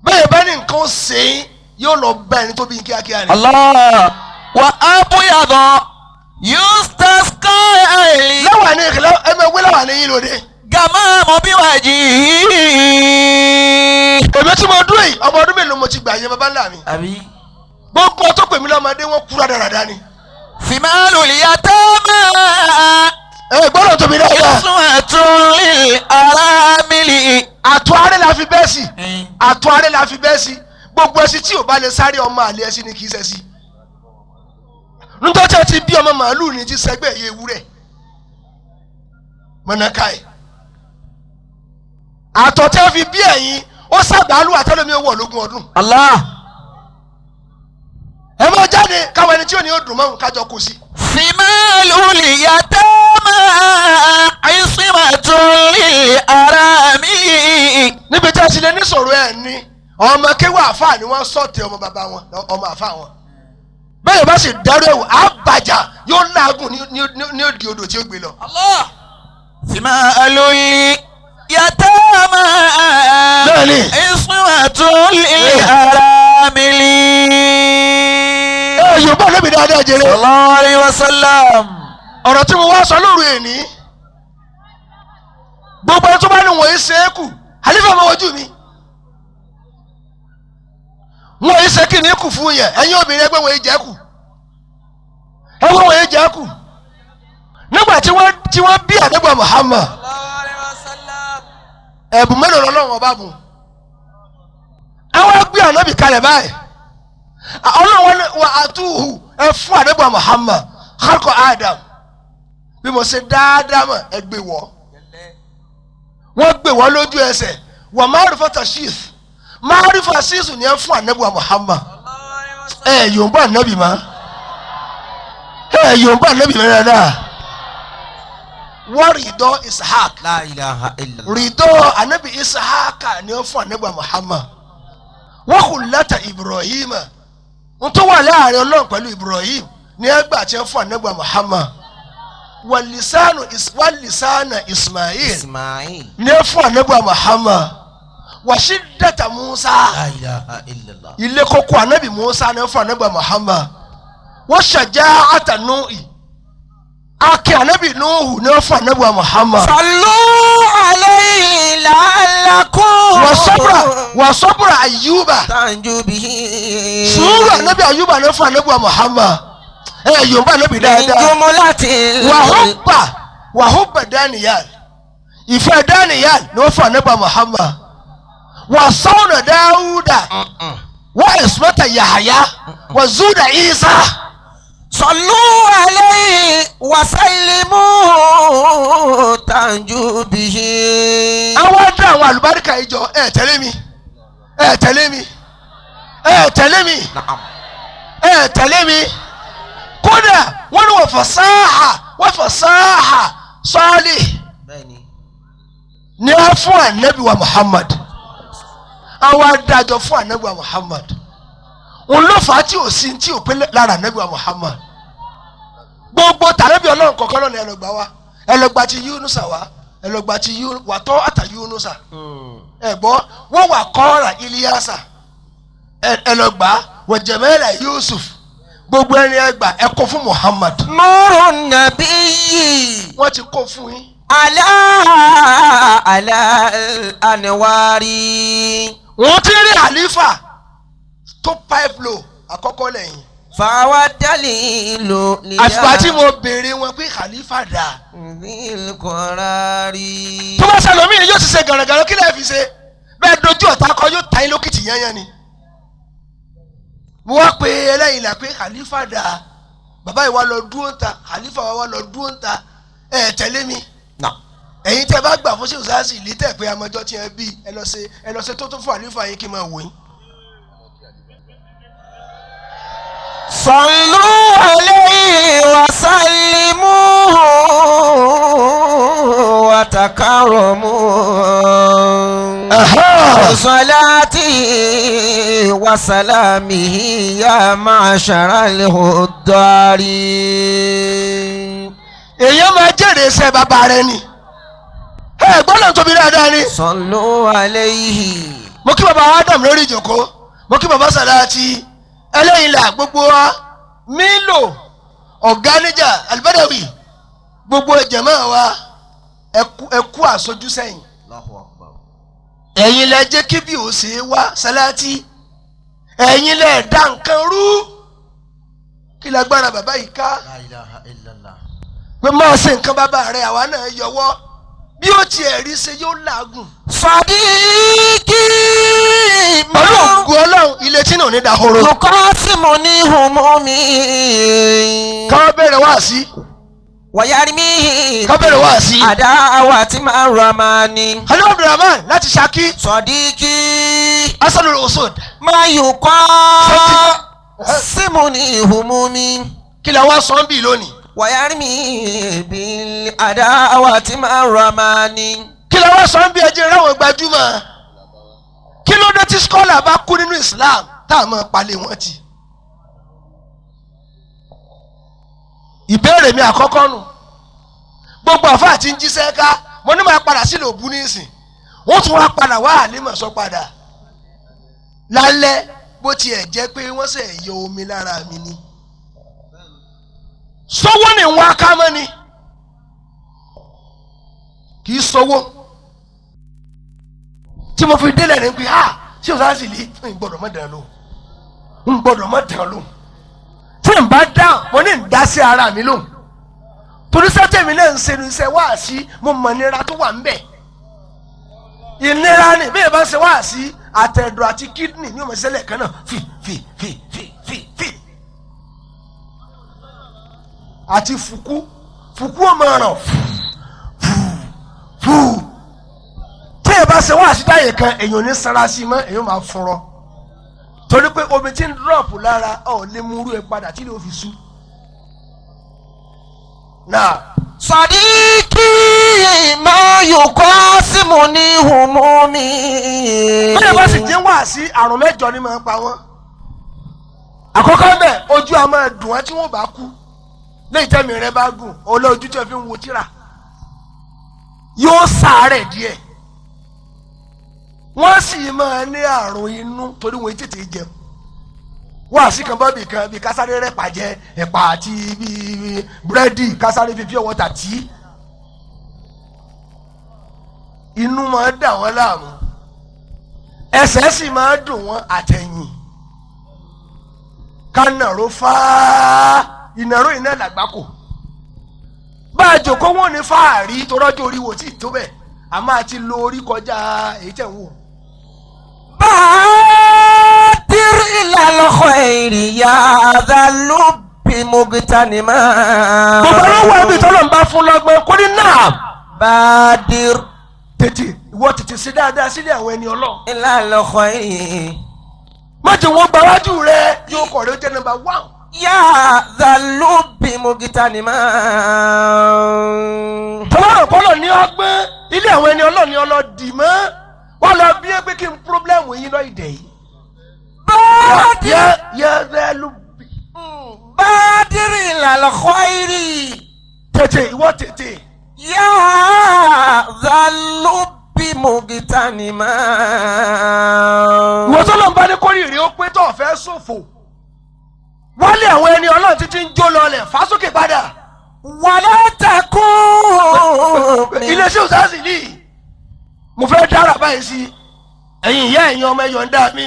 bẹ́ẹ̀ bá ní nǹkan ṣe é yóò lọ bá ẹni tó bí kíákíá ni. الله وأبيض يستسقى láwa ní ìkìlẹ̀ ẹ máa wé láwa ní yín lóde. غمام بوجهه. èmi tí mo dúró yìí ọmọ ọdún mélòó mo ti gbà yẹn bàbá ńlá mi. أبي gbogbo tó pè mí lọ́mọdé wọn kúrò dáradára ni. فمال اليتامى ẹ gbọ́dọ̀ tóbi dáadáa. عصمة للأرامل. àtọ̀ arẹ́ la fi bẹ́ẹ̀ sí àtọ̀ arẹ́ la fi bẹ́ẹ̀ sí gbogbo ẹṣin tí ò bá lè sáré ọmọ àlẹ́ ẹṣin ni kì í ṣe sí. nítorí tí a ti bí ọmọ màálù ní ti sẹgbẹ́ ẹ̀yẹ ewúrẹ́ mọ̀nàká ẹ̀. àtọ̀ tí a fi bí ẹ̀yìn ó sàgbàálù àtẹ́lómi owó ológun ọdún. الله ẹ máa jáde káwọn ẹni tí ò ní ó dùn mọ́ kájọ kó sí. فمال اليتامى عصمة للأرامل. níbi tí a ti lè ní sọ̀rọ̀ ẹ̀ ní ọmọ kéwà àfáà ni wọ́n sọ̀tẹ̀ ọmọ bàbá wọn ọmọ àfáà wọn. bẹ́ẹ̀ bá sì dárò ẹ̀wò àbàjá yóò láàgùn ní òdì odò tí ó gbé lọ. الله فمال اليتامى عصمة للأرامل. yorùbá lóbi dáadáa jẹrẹ. صلى الله عليه وسلم. ọ̀rọ̀ tí mo wá sọ lóru èní gbogbo ẹni tó bá ní wọ̀nyí ṣe é kù Khalifa máa wojú mi wọ̀nyí ṣe kí ni kù fún yẹn ẹ̀yin obìnrin ẹgbẹ́ wọ̀nyí jẹ́ kù ẹgbẹ́ wọ̀nyí jẹ́ kù nígbà tí wọ́n bí àdébọ̀ Muhammad ẹ̀bùn mélòó lọ́lọ́run ọba bùn àwọn gbé ànábì kalẹ̀ báyìí ọlọ́run wà àtúhù ẹ fún àdébọ̀ Muhammad khalqa Adam bí mo ṣe dáadáa mọ̀ ẹ gbé wọ́ wọ́n gbé wọ́n lójú ẹsẹ̀ wọ́n ma'rifata shith ma'rifa sísù ni ẹ fún ànábì Muhammad ẹ yòǹbó ànábì má ẹ yòǹbó ànábì má dáadáa wọ́n rìdọ́ Ishaq لا إله إلا الله. rìdọ́ ànábì Ishaq ni ẹ fún ànábì Muhammad wọ́n khullata Ibrahim n tó wà láàrin ọlọ́run pẹ̀lú Ibrahim ní ẹgbà tí ẹ fún ànábì Muhammad wàlìsánà Ismail ní ẹ fún ànábì Muhammad wàṣídàtà Musa لا إله إلا الله. ilé kókó ànábì Musa ní ẹ fún ànábì Muhammad wàṣàjáàtà Nuhi akẹ́ ànábì Nuhu ní ẹ fún ànábì Muhammad صلوا عليه لعلكم wàsọ́bùrà Ayuba تنجو به. sùúrù ànábì Ayuba ní ẹ fún ànábì Muhammad ẹ yorùbá ànábì من dáadáa. جملة wàhùbà Daniel ìfẹ́ Daniel ni wọ́n fún ànábì Muhammad wà sọ́ọ̀nà Dáúdà wà ìsúmọ́tà Yahaya wà zúdà Isa. صلوا عليه وسلموا تنجو به. àwọn dá àwọn àlùbáríkà ìjọ ẹ tẹ̀lé mi ẹ tẹ̀lé mi ẹ tẹ̀lé mi ẹ tẹ̀lé mi kódà wọ́n ní wọ́n fasaha Salih ní wọ́n fún ànábì wa Muhammad àwọn adájọ́ fún ànábì wa Muhammad òun ló fà á tí ò sí tí ò pé lára ànábì wa Muhammad gbogbo tànábì ọlọ́run kọ̀ọ̀kan lọ́nà ẹlọgbà wa ẹlọgbà ti Yunusa wa ẹlọgbà ti wà tọ́ àtà Yunusa ẹ̀gbọ́ wọ́n wà kọ́ra Iliyasa ẹlọgbà wà jẹ̀mẹ́lá Yusuf gbogbo ẹni ẹgbà ẹ kó fún Muhammad. نور النبي wọ́n ti kó fún yín. على الأنوار. wọ́n ti rí àlífà tó pipe low àkọ́kọ́ lẹ́yìn. فهو دليل àfìgbà tí mo béèrè wọn pé khalifa dà. بالقرار. tó bá sẹ́lómi ni yóò ti ṣe gàràgàrà kí lẹ́ẹ̀ fi ṣe bẹ́ẹ̀ dojú ọ̀tá kọ yóò ta yín lókìtì yányán ni. mo wá pe ẹlẹ́yìn là pé khalifa dà bàbá yìí wá lọ dúró ń ta khalifa wá lọ dúró ń ta ẹ tẹ̀lé mi. ẹ̀yin tẹ́ bá gbà fún ṣé òṣàṣì ilé tẹ̀ pé amọ̀jọ́ tí ẹ bí ẹ lọ ṣe tó fún khalifa yín kí n máa wò yín. صلوا عليه وسلموا وتكرموا صلاته وسلامه يا معشر الهدار. èèyàn máa jèrè iṣẹ́ bàbá rẹ ni ẹ gbọ́dọ̀ tóbi dáadáa ni. صلوا عليه. mo kí bàbá Adam lórí ìjòkó mo kí bàbá Sàláàtì ẹlẹ́yìn là gbogbo wa Mílò ọ̀gá níjà Al-Badawi gbogbo jẹ̀mọ́ wa ẹ kú àsojú sẹ́yìn. ẹ̀yin lẹ jẹ́ kí bí ó ṣe wá Sàláàtì ẹ̀yin lẹ dá nǹkan rú kí lágbára bàbá yìí ká. La ilaha illallah. pé máa ṣe nǹkan bàbá rẹ àwa náà yọwọ́ bí ó tiẹ̀ rí ṣe yóò làágùn. صديقي pẹ̀lú ògùn ọlọ́run ilé tí náà ní dahoro. يقاسمني همومي ká bẹ̀rẹ̀ wá sí. ويرميه ká bẹ̀rẹ̀ wá sí. عداوة مع الرحمن. Halil Abdulrahman láti Ṣakí. صديقي Asanul Usud. ما يقاسمني همومي kí la wá sọ ń bì lónìí. ويرمي بالعداوة مع الرحمن. kí la wá sọ ń bí ẹjẹ ráwọn gbajúmọ̀. kí ló dé tí skọ́là bá kú nínú Islam tá a máa palẹ̀ wọn tì. ìbéèrè mi àkọ́kọ́ nù gbogbo àfáà tí ń jíṣẹ́ ká mo ní máa padà sílẹ̀ òbú nísìn wọ́n tún wá padà wá àlímọ̀sọ́ padà lálẹ́ bó tiẹ̀ jẹ́ pé wọ́n sì yọ omi lára mi ni. sọ́wọ́ ni wọ́n á ká mọ́ ni kì í sọ́wọ́ tí mo fi délẹ̀ ní pé ṣé o sáà sì lè ń gbọ́dọ̀ má dàn lóhùn ń gbọ́dọ̀ má dàn lóhùn tí n bá dáhùn mo ní ń dá sí ara mi lóhùn torí sẹ́tẹ̀mí náà ń ṣẹnu iṣẹ́ wáàsí mo mọ̀ nira tó wà ń bẹ̀ ìnira ni bí ẹ bá ń ṣe wáàsí àtẹ̀dọ̀ àti kídìnì ní ọmọ ìṣẹ̀lẹ̀ kan náà fi àti fùkú ọmọ ọ̀ràn fù tí ẹ bá ṣe wáàsí táyé kan èèyàn ní sanra sí mọ́ èèyàn máa fúnrọ́ torí pé omi tí ń dúrọ̀pù lára ọ̀ lè mú irú ẹ padà tí lè fi sú. náà. صديقي ما يقاسمني همومي. bẹ́ẹ̀ bá sì jẹ́ wá sí àrùn mẹ́jọ ni máa ń pa wọ́n. àkọ́kọ́ bẹ́ẹ̀ ojú a máa dùn wọ́n tí wọ́n bá kú lẹ́yìn tẹ́mi rẹ bá gùn olójú tí wọ́n fi ń wo tíra yóò sàárẹ̀ díẹ̀. wọ́n sì máa ní àrùn inú torí wọ́n tètè jẹun. wá sí kan bọ́bì kan bíi kásáré rẹ̀pà jẹ ẹ̀pà àti bíi búrẹ́dì kásáré fífi ọwọ́ tà tí. inú máa dà wọ́n láàmú ẹsẹ̀ sì máa dùn wọ́n àtẹ̀yìn kánàró fáá ìnàró iná làgbákò bá a jòkó wọn ní fáàrí tó rọ́jò orí wò tí tó bẹ̀ a máa ti lo orí kọjá èyí tẹ̀ ń wò. بادر إلى الخير يا ذا اللب مغتنما. gbogbo ọlọ́wọ́ ẹbí tọ́lọ̀ ń bá fún lọ́gbọ́n kó ní náà. بادر tètè ìwọ tètè ṣe dáadáa sílé àwọn ẹni ọlọ́run. إلى الخير má jẹ́ wọ́n gbáwájú rẹ yóò kọ̀ rẹ jẹ́ number 1. يا ذا اللب مغتنما. tọ́lọ́rọ̀ kọ́lọ̀ ní ọgbọ́n ilé àwọn ẹni ọlọ́run ni ọlọ́dì mọ́ wọ́n lọ bí ẹgbẹ́ kí n pírọ́blẹ́mù yín lọ ìdẹ̀ yìí. yẹ ẹ lù bí. بادر إلى الخير tètè ìwọ tètè. يا ذا اللب مغتنما. ìwọ tọ́lọ̀ ń bá ní kórìírí ó pé tó fẹ́ ṣòfò wálé àwọn ẹni ọlọ́run títí ń jó lọlẹ̀ fásókè padà. ولا تكون iléeṣẹ́ òsáàsì ní mo fẹ́ dára báyìí sí ẹ̀yin ìyá ẹ̀yin ọmọ ẹ̀yọ̀ ń dá mi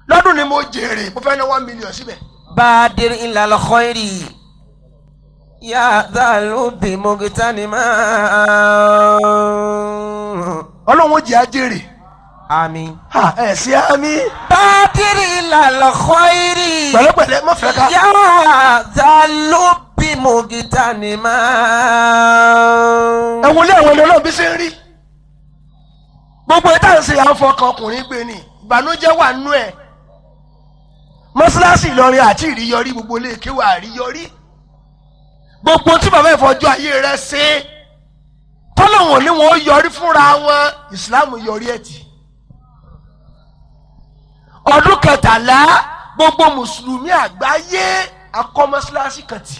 lọ́dún ni mo jèrè mo fẹ́ ná 1 million síbẹ̀. بادر إلى الخير يا ذا اللب مغتنما. ọlọ́run ó jẹ́ àjèrè. آمين. ẹ̀ sí àmì. بادر إلى الخير pẹ̀lẹ́pẹ̀lẹ́ má fẹ́ ká. يا ذا اللب مغتنما. ẹ wọlé àwọn ẹni ọlọ́run bí ṣe ń rí gbogbo ẹ̀ tá à ń ṣe àfọkàn ọkùnrin gbé ni ìbànújẹ́ wà nú ẹ̀ mọ́ṣáláṣí Ìlọrin àti ìríyọrí gbogbo ilé kéwà àríyọrí gbogbo tí bàbá ìfọjú ayé rẹ̀ ṣe tọ́lọ́wọ̀n ni wọ́n yọrí fúnra wọn ìsìláàmù yọrí ẹ̀ tì ọdún kẹtàlá gbogbo mùsùlùmí àgbáyé akọ́ mọ́sálásí kan tì.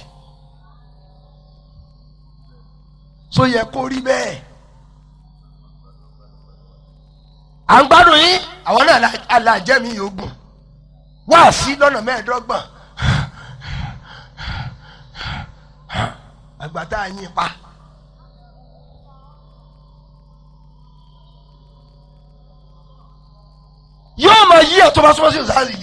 so yẹ kó rí bẹ́ẹ̀. à ń gbádùn yín àwọn náà alájẹmí yóò gùn wá sí lọ́nà 15 àgbàtà yín pa. yóò máa yí ọ̀tọ́ bá súnmọ́ sí òsáàlì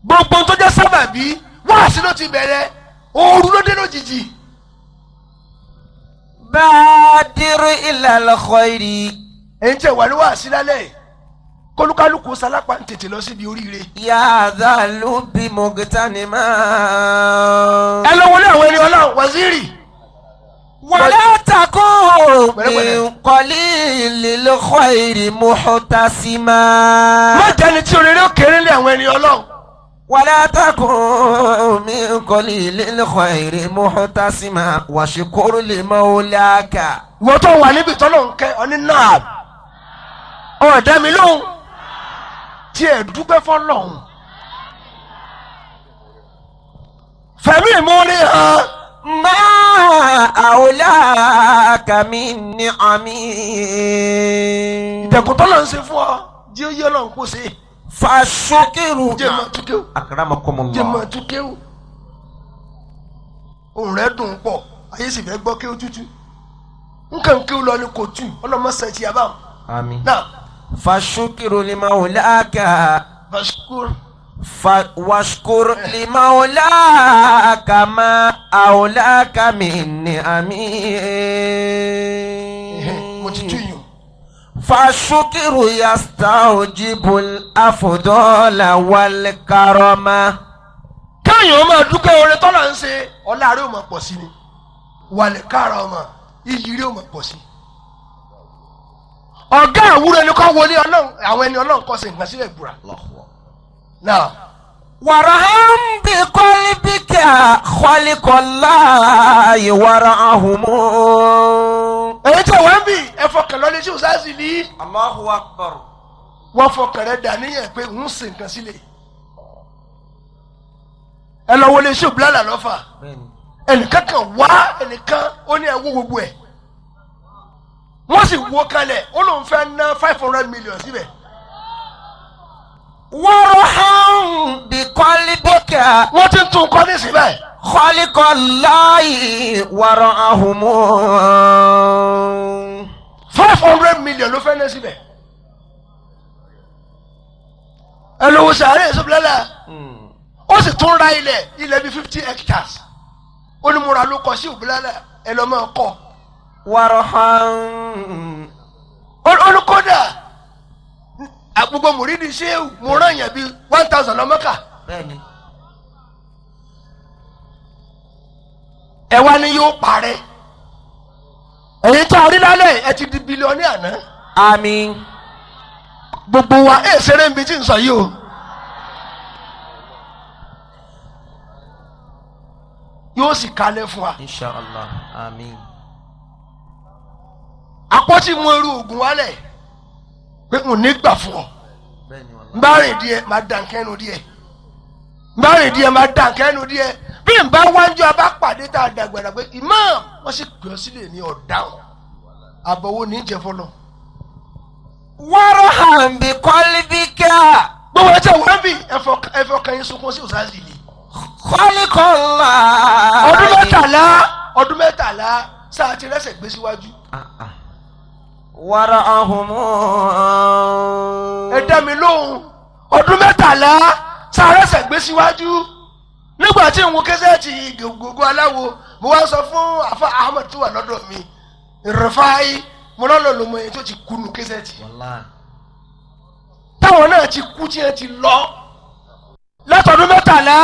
gbogbo tó jẹ́ sábàbí wá sí ló ti bẹ̀rẹ̀ ooru ló dé lójijì. بادر إلى الخير. èyí tẹ̀ wà ní wá sí lálẹ́ kólúkálùkù sálápá ń tètè lọ síbi oríire. يا ذا اللب مغتنما. ẹ lọ wọlé àwọn ẹni ọlọ́run waziri. ولا تكن من قليل الخير محتسما. má jẹ́ni tí oríire ó kéré lé àwọn ẹni ọlọ́run. ولا تكن من قليل الخير محتسما واشكر لمولاك. wọ́n tó wà níbi tọ́lọ̀ ń kẹ́ ọ ní náà ọ̀dà mi lóhùn tí ẹ̀ dúpẹ́ fọ́lọ́hùn. fẹ̀mí ìmúrí hàn. ما أولاك من نعم. ìdẹ̀kùn tọ́lọ̀ ń ṣe fún ọ jí ó yẹ ọlọ́run kó ṣe. فالشكر. jẹ́ máa túkẹ́ o. أكرمكم jẹ́ máa الله. túkẹ́ o. ohùn rẹ̀ dùn pọ̀ ayé sì fẹ́ gbọ́ kí ó tútù. nǹkan kí ó lọ ní kò tù ọlọ́mọ sẹ́ẹ̀tì àbáwọn. آمين. náà فالشكر لمولاك. bashkur. واشكر لمولاك ما أولاك من نعمه. mo ti tú yùn. فالشكر يستوجب الأفضل والكرم. káyọ̀ máa dúpẹ́ oore tọ́lọ̀ ń ṣe ọlá rẹ̀ ó máa pọ̀ sí ni wàlẹ̀ kára ọmọ iyì rẹ̀ ó máa pọ̀ sí. ọ̀gá àwúrò ẹni kọ́ wọlé ọlọ́run àwọn ẹni ọlọ́run kọ́ sí nǹkan sílẹ̀ gbùrà. náà وارحم بقلبك خالق الله وارحم. èyí tí wọ́n ń bì ẹ fọkàn lọ́lé tí òṣàṣì ní. الله أكبر. wọ́n fọkàn rẹ̀ dà níyẹn pé ń ṣe nǹkan sílẹ̀. ẹ lọ wọlé sí òbílàlà lọ́fà ẹnìkan kan wá ẹnìkan ó ní ẹwọ́ gbogbo ẹ̀ wọ́n sì wó kalẹ̀ ó lóun fẹ́ ná 500 million síbẹ̀. وارحم بقلبك wọ́n ti ń tún kọ́ ní síbẹ̀. خالق الله وارحم. 500 million ló fẹ́ ná síbẹ̀. ẹ lọ́wọ́ sàárẹ̀ ìsọ́bìlẹ́lẹ̀ ó sì tún ra ilẹ̀ bíi 50 hectares ó ní múra ló kọ sí òbílẹ́lẹ̀ ẹ lọ́ máa kọ́. وارحم. olùkọ́dà gbogbo mùrídìí ṣéwù mo rán yẹn bíi 1000 lọ́mọ́kà. bẹ́ẹ̀ni. ẹ wá ní yóò parẹ́ èyí tó rí lálẹ́ ẹ ti di bílíọ̀nù àná. àmín. gbogbo wa ẹ ṣeré níbi tí ń sọ yìí o. yóò sì kalẹ̀ fún wa. inshallah. àmín. àpótí mú irú oògùn wálẹ̀ pé n ò ní gbà fún ọ. bẹ́ẹ̀ni wàlá. n bá rìn díẹ̀ máa dàn kẹ́nu díẹ̀ n bá rìn díẹ̀ máa dàn kẹ́nu díẹ̀ bí n bá wájú abá pàdé tá a dàgbàdà pé imam wọ́n sì pè ọ́ sílẹ̀ ní ọ̀daràn àbọ̀wò ní ìjẹ́fọ́lọ́. وارحم بقلبك gbogbo ẹ̀jẹ̀ wọ́n bì ẹ̀fọ́ kan yín sunkún sí òsáàsì ni. خالق الله. ọdún mẹ́tàlá sáà ti rẹ́sẹ̀ gbé síwájú. وارحم. ẹ dá mi lóhùn ọdún mẹ́tàlá sáà rẹ́sẹ̀ gbé síwájú. nígbà tí n wo kẹsẹ́ẹ̀tì gbogbo aláwo mo wá sọ fún àfa Ahmed tó wà lọ́dọ̀ mi Rufai mo lọ́lọ́ ló mọ ẹni tó ti kú nu kẹsẹ́ẹ̀tì. wàlá. táwọn náà ti kú tí ẹ ti lọ látọdún mẹ́tàlá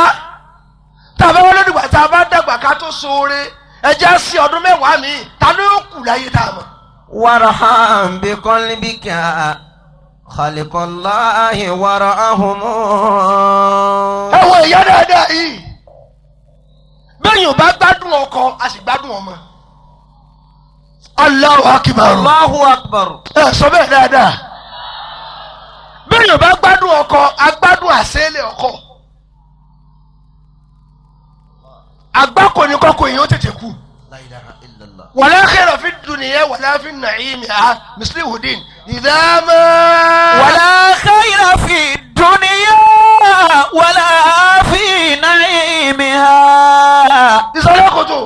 tàbí wọn lódìgbà tá a bá dàgbà ká tó ṣoore ẹjẹ sí ọdún mẹ́wàá mi ta ló kù láyé tá a mọ̀. وارحم بقلبك خالق الله وارحم. ẹ wo ìyá dáadáa yìí bẹ́ẹ̀ yóò bá gbádùn ọkọ a sì gbádùn ọmọ. Allahu akbar. الله أكبر. ẹ sọ bẹ́ẹ̀ dáadáa. bí bẹ́ẹ̀ bá gbádùn ọkọ agbádùn àṣẹ́lẹ̀ ọkọ àgbákò ní kọ́kọ́ èèyàn ó tètè kú. ولا خير في الدنيا ولا في نعيمها مثل هدين إذا ما ولا خير في الدنيا ولا في نعيمها. ìsọ̀rọ̀ kòtò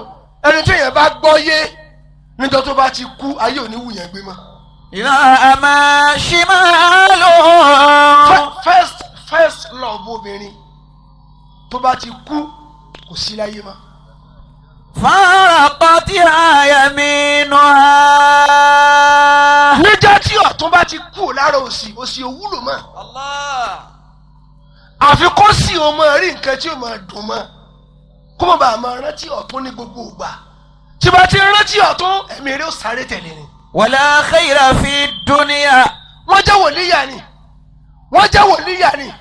ẹni tí èèyàn bá gbọ́ yé níjọ́ tó bá ti kú ayé ò ní wù yẹn gbé mọ́. إذا ما شماله. first love obìnrin tó bá ti kú kò sí láyé mọ́. فارقتها يمينها. níjọ́ tí ọ̀tún bá ti kú lára òsì òsì òwúlò mọ́. àfi kó sì o máa rí nǹkan tí o máa dùn mọ́ kó má bàa máa rántí ọ̀tún ní gbogbo ìgbà tí bá ti rántí ọ̀tún ẹ̀mí rẹ̀ ó sáré tẹ̀lé ni. ولا خير في الدنيا. wọ́n jẹ́ wòlíyà ni wọ́n jẹ́ wòlíyà ni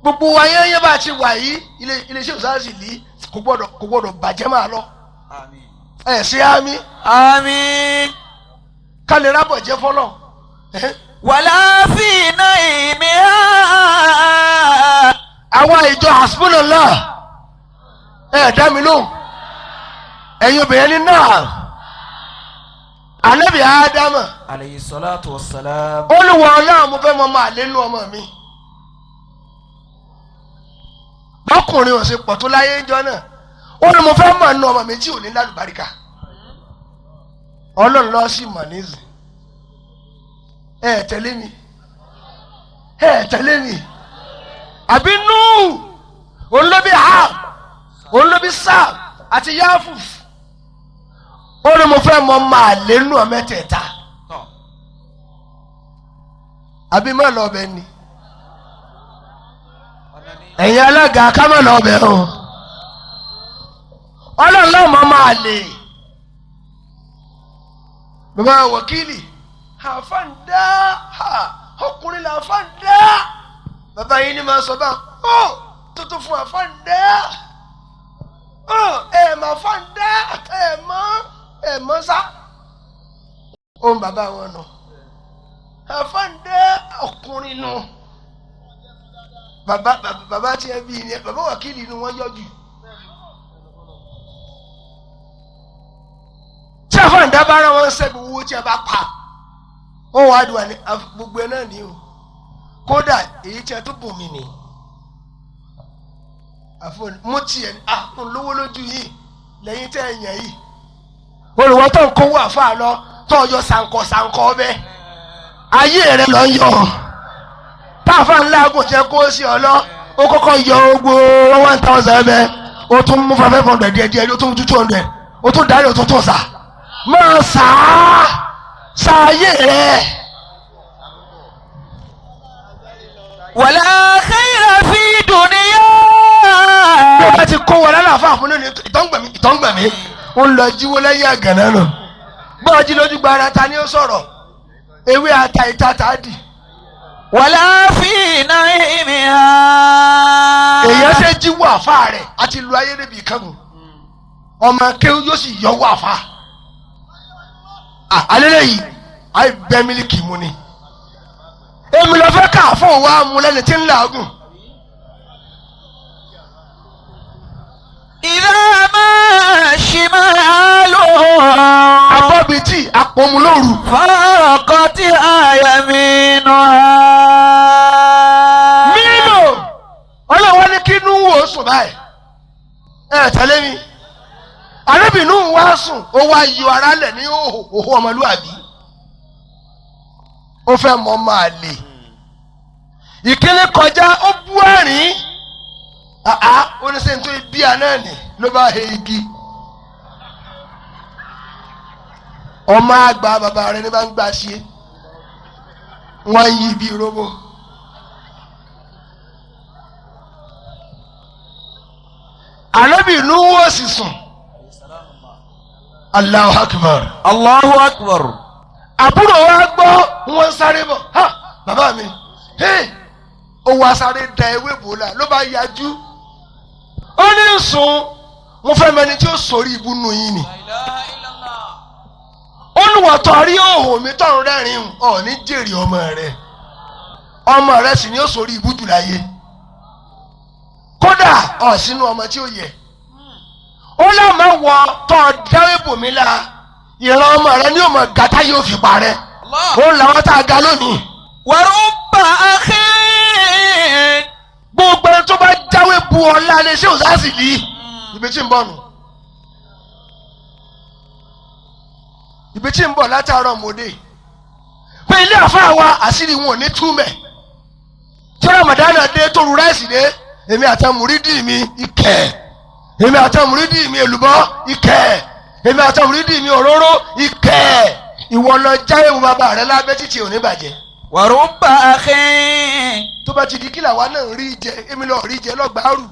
gbogbo wa yẹn bá ti wà yìí iléeṣẹ́ òsáàsì lì kò gbọ́dọ̀ bàjẹ́ máa lọ. ẹ ṣe àmín. آمين. ká lè rábọ̀ jẹ́ fọ́lọ́. ولا في نعيمها. àwọn ìjọ hasbunallah ẹ dá mi lóhùn ẹ̀yin obìnrin ní náà Ànábì Ádámà عليه الصلاة والسلام. olùwọ̀ ọlọ́run mo fẹ́ mọ máa lé nú ọmọ mi bọ́kùnrin ò ṣe pọ̀ tó láyé ńjọ́ náà ó ní mo fẹ́ mọ̀ nú ọmọ mi tí ò ní lálùbáríkà ọlọ́run lọ́ọ́ sì mọ̀ nísìn ẹ tẹ̀lé mi àbí Núù olóbi Ham olóbi Sam àti Yáfùf ó ní mo fẹ́ mọ máa lé nú ọmọ mẹ́tẹ̀ẹ̀ta àbí má lọ bẹ ni ẹ̀yin alága ká má lọ bẹ o ọlọ́run náà mọ̀ máa lè bàbá wákìlì àfáǹdá ọkùnrin là àfáǹdá bàbá yìí ni máa sọ bá ọ tuntun fún àfáǹdá ẹ mà àfáǹdá ẹ mọ sá ó ń bàbá wọn nù àfáǹdá ọkùnrin nù bàbá tí ẹ bí ni bàbá wákìlì ni wọ́n yọjú. tí àfáǹdá bá rán wọn ṣẹ́gun owó tí a bá pa ó wàá dùn àní gbogbo ẹ náà ní o kódà èyí tí a tó bùn mí ni àfọ̀n mo tiẹ̀ àpò lówó lójú yìí lẹ́yìn tẹ́ ẹ̀yàn yìí olùwọ́ tó ń kówó àfa lọ tó yọ sànkọ́ bẹ́ẹ̀ ayé rẹ lọ yọ táàfà ńlá kò jẹ́ kó sí ọ lọ ó kọ́kọ́ yọ gbogbo 1000 bẹ́ẹ̀ ó tún mú 500 díẹ̀ ó tún 200 ó tún darí ó tún tún sá máa sáyé rẹ. ولا خير في دنيا. bí o bá ti kó wọn lálàáfà fún ní ìtọ́ngbẹ̀mí ó ń lọ jíwó lẹ́yìn àgànná nù bọ́ọ̀jì lójú gbára ta ni ó sọ̀rọ̀ ewé ata ìta tá a dì. ولا في نعيمها. èèyàn ṣe jíwó àfa rẹ̀ àti lu ayé níbi ìkànnì ọmọ akéwù yóò sì yọwọ́ àfa. alẹ́ yìí àì bẹ́ mílíkì mu ni èmi lọ fẹ́ ká fún wa mu lẹ́ni tí ń làágùn. إذا ما شماله. abọ́bìtì àpòmùlóru. فارقتها يمينها. mímọ ọlọ́wọ́ ní kí inú wò ó sùn báyìí ẹ tẹ́lẹ̀ mi arábìnrin wa sùn ó wá yọ ara lẹ̀ ní òhò ọmọlúwàbí ó fẹ́ mọ máa lè ìkíní kọjá ó bú ẹ̀rín oníṣẹ́ni tó bí anáàní ló bá he igi ọmọ àgbà bàbá rẹ̀ ní bá ń gbà ṣe wọ́n yí bí róbó. alábìnrin wọ́n sì sùn Allahu Akbar. Allahu Akbar. àbúrò wa gbọ́ wọ́n sáré bọ̀ ha bàbá mi ó wá sáré da ewé bòólà ló bá yájú ó ní sùn mo fẹ́ mẹni tí ó sórí ibú nù yín ni ó ní wọ́n tọ́ rí òhò mi tọ́ ń rẹ́rìn ọ̀ ní jèrè ọmọ rẹ̀ ọmọ rẹ sì ni ó sórí ibùdó láyé kódà ọ̀sínú ọmọ tí ó yẹ ó lámà wọ tọ́ dáwé bòmí la ìran ọmọ rẹ ní òmò gàtá yóò fi parẹ́ ó làwọn tá a ga lónìí. wàrúbà àkè. gbogbo ẹni tó bá jáwé bu ọlá lè ṣé òsáàsì bí ibi tí ń bọ̀ nù ibi tí ń bọ̀ látàárọ̀ mọ́dé pé ilé àfáà wa àṣírí wọn ò ní túmẹ̀ tí ramadana dé tó ru ráìsì dé èmi àtàmúrídì mi ìkẹ́ èmi àtàmúrídì mi èlùbọ́ ìkẹ́ èmi àtàmúrídì mi òróró ìkẹ́ ìwọ lọ jáwé mu bàbá rẹ lábẹ́ títí òní bàjẹ́. wàrúbà àkè. tó bá ti di kí làwa náà rí jẹ èmi lọ rí jẹ lọgbàárù.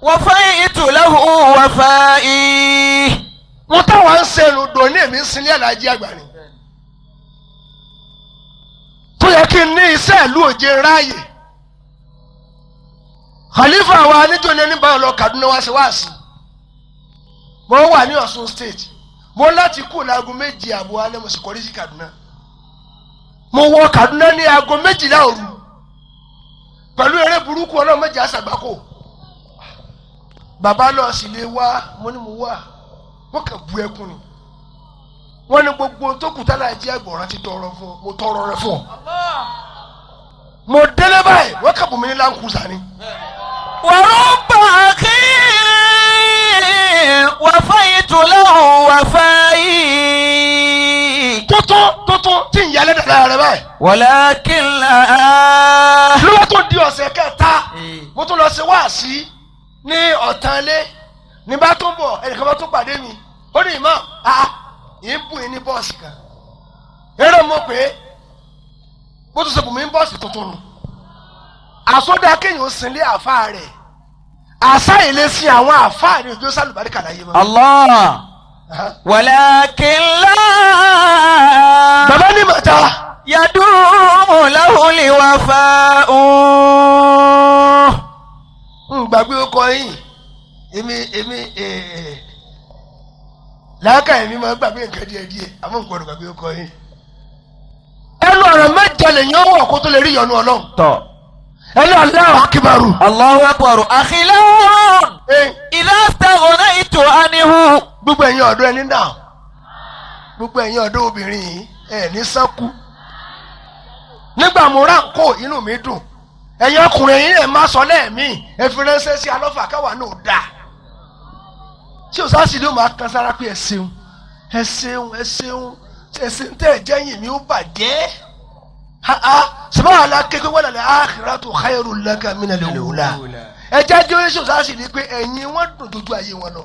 وفيت له وفائي. mo táwọn ń sẹnu dòní èmi ń sinlé alájí àgbà ni tó yẹ kí n ní iṣẹ́ ìlú òjé ráàyè khalifa wa níjọ́ ní ẹni báyọ̀ lọ Kaduna wá sí wáàsí mo wà ní Ọ̀ṣun state mo láti kú láago 2:30 alẹ́ mo sì kọrí sí Kaduna mo wọ Kaduna ní aago 12 òru pẹ̀lú eré burúkú ọlọ́run méjì àṣàgbákò bàbá lọ sí lè wá mo ní mo wà wọ́n kàn bu ẹkún ni wọ́n ní gbogbo tó kù tálà jí àgbọ̀ràn ti tọrọ fún ọ mo tọrọ rẹ fún ọ mo délé báyìí wọ́n kàn bù mí ní láǹkùsà ni. wàrúbà àkè. وفيت له وفائي. tó tí ń yálé dàda rẹ báyìí. ولكن لا. lọ́wọ́ tó di ọ̀sẹ̀ kẹta mo tún lọ sí wáàsí ní ọ̀tánlé ní bá tó ń bọ̀ ẹnìkan bá tó pàdé mi ó ní ìmọ̀ yìí bù yín ní bọ́ọ̀sì kan eré mo pé bó tún ṣe bù mí ní bọ́ọ̀sì tuntun nù àsọdá kéèyàn ó sinlé àáfàá rẹ̀ àṣà ilé sí àwọn àáfàá ní ojú sálùbáríkà láyé mọ́. الله. ولكن لا. bàbá ní màtá. يدوم له الوفاء. gbàgbé ọkọ yín èmi làákà èmi máa gbàgbé nǹkan díẹ̀ àmọ́ nǹkan ọ̀rọ̀ gbàgbé ọkọ yín. ẹnu ọ̀rọ̀ mẹ́jọ lèyìn ọwọ́ kó tó lè rí ìyọnu Ọlọ́run. tọ́. ẹnu Allahu akbar. الله أكبر. أخلاق. إذا استغنيت عنه. gbogbo ẹ̀yin ọ̀dọ́ ẹni náà gbogbo ẹ̀yin ọ̀dọ́ obìnrin yìí ẹ̀ ní sánkú nígbà mo rà ń kó inú mi dùn ẹ̀yin ọkùnrin yìí ẹ̀ máa sọ lẹ́ẹ̀mí ẹ̀ fi ránṣẹ́ sí alọ́fà káwa náà dà tí o sáà sì ló máa kan sára pé ẹ ṣeun tẹ́ ẹ jẹ́yìn mi ó bàjẹ́ sọ́mọ́ alákẹ́kẹ́ wọ́n lálẹ́ akhiratu khairul laka minal ula ẹ jáde oríṣi o sáà sì ní pé ẹ̀yin wọ́n dùn dojú ayé wọn lọ.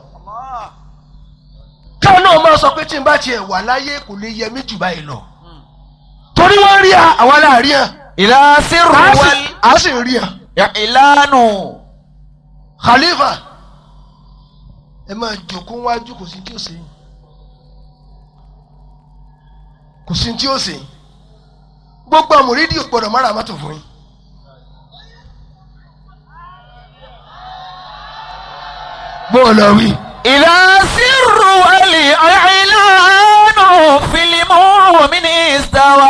káwọn náà máa sọ pé tí n bá tiẹ̀ wà láyé kò lè yẹ mí jù báyìí lọ torí wọ́n rí àwọn aláàrí hàn. إلى سر a sì rí hàn. إعلان. Khalifa ẹ máa jòkó wájú kò sí tí ó ṣe kò sí tí ó ṣe gbogbo àmúrídìí gbọ́dọ̀ mara mọ́tò fún yín. bóòlù wí. إلى سر والإعلان في المؤمن استوى.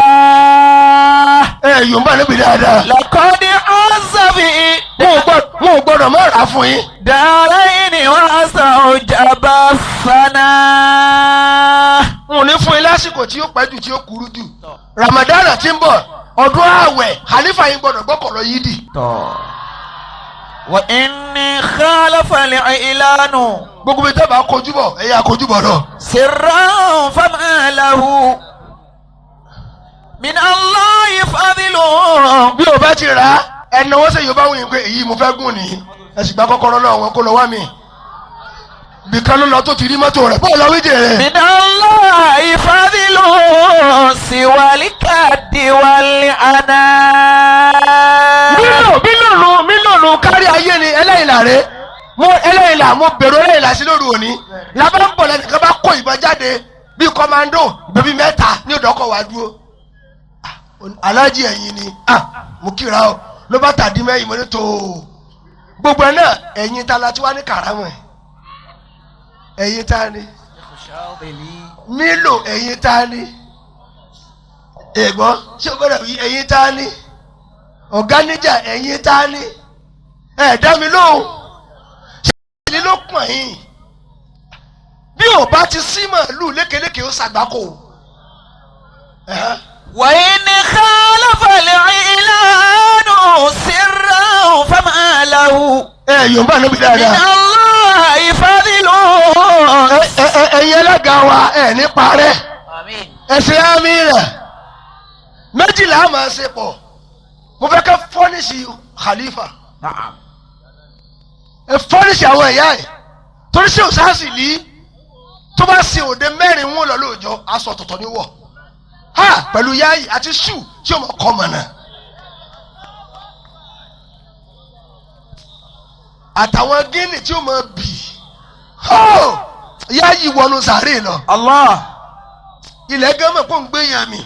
Yorùbá níbi dáadáa. لقد عز به. wọn ò gbọ́dọ̀ má rà fún yín. دارين واستوجب الثناء. wọn ò ní fún yín lásìkò tí ó pẹ́ jù tí ó kúrú jù. Ramadana tí ń bọ̀ ọdún ààwẹ̀ Khalifa yín gbọ́dọ̀ gbọ́kọ̀lọ́ yídì. وإني خالف الإعلان. gbogbo bí tẹ́bà kojú bọ̀ ẹ̀yà kojú bọ̀ náà. سرا فما له من الله فضل. bí o bá ti rà á ẹnà wọ́n ṣe Yorùbá wọ̀nyí pé èyí mo fẹ́ gùn ní ẹ̀sìn gba kọ́kọ́rọ́ náà wọn kó lọ wá mi. bìkan ló lọ tó ti rí mọ́tò rẹ̀ bọ́ọ̀ lọ wíjẹ rẹ̀. من الله فضل سوى الكد والعنان. mílíọ̀nù kárí ayé ni ẹlẹ́yìnlá rẹ̀ mo bèrò ẹlẹ́yìnlá sí lóru òní làbá ń bọ̀ lẹ́nìkan bá kó ìbọn jáde bíi kọ́mándò bèbí mẹ́ta ní ọ̀dọ́kọ̀ wá dúró. aláàjì ẹ̀yìn ni mo kíra ọ ló bá tàdí mẹ́yìn mo ní tó gbogbo ẹ̀ náà ẹ̀yìn ta la ti wá ní kàrámọ̀ ẹ̀ ẹ̀yìn ta ni mílò ẹ̀yìn ta ni ẹ̀gbọ́n ṣé o gbọ́dọ̀ wí ẹ̀yin tá ní ọ̀gá níjà ẹ̀yin tá ní dá mi lóhùn ṣé ìlú ló pọ̀ yín bí ò bá ti sí màálù lékeléke ó ṣàgbákò. وإن خالف الإعلان سرا فما له yorùbá níbi من dáadáa الله فضل. ẹ̀yin ẹlẹ́gà wa ní parẹ́ ẹ̀sìn àmì rẹ̀ méjìlá máa ṣe pọ̀ mo fẹ́ kẹ́ fọ́nìṣì khalifa fọ́nìṣì àwọn ẹ̀yà ẹ̀ torí ṣé òṣàṣì ní tó bá sin òde mẹ́rin wọn lọ lóòjọ́ aṣọ tọ̀tọ̀ ní wọ̀ pẹ̀lú yáyì àti ṣù tí ó mọ̀ kọ́ mọ̀ náà àtàwọn gíní tí ó mọ̀ bì yáyì wọnú sàárè lọ. Allah. ilẹ̀ gẹ́mọ̀ kó ń gbé yàn mí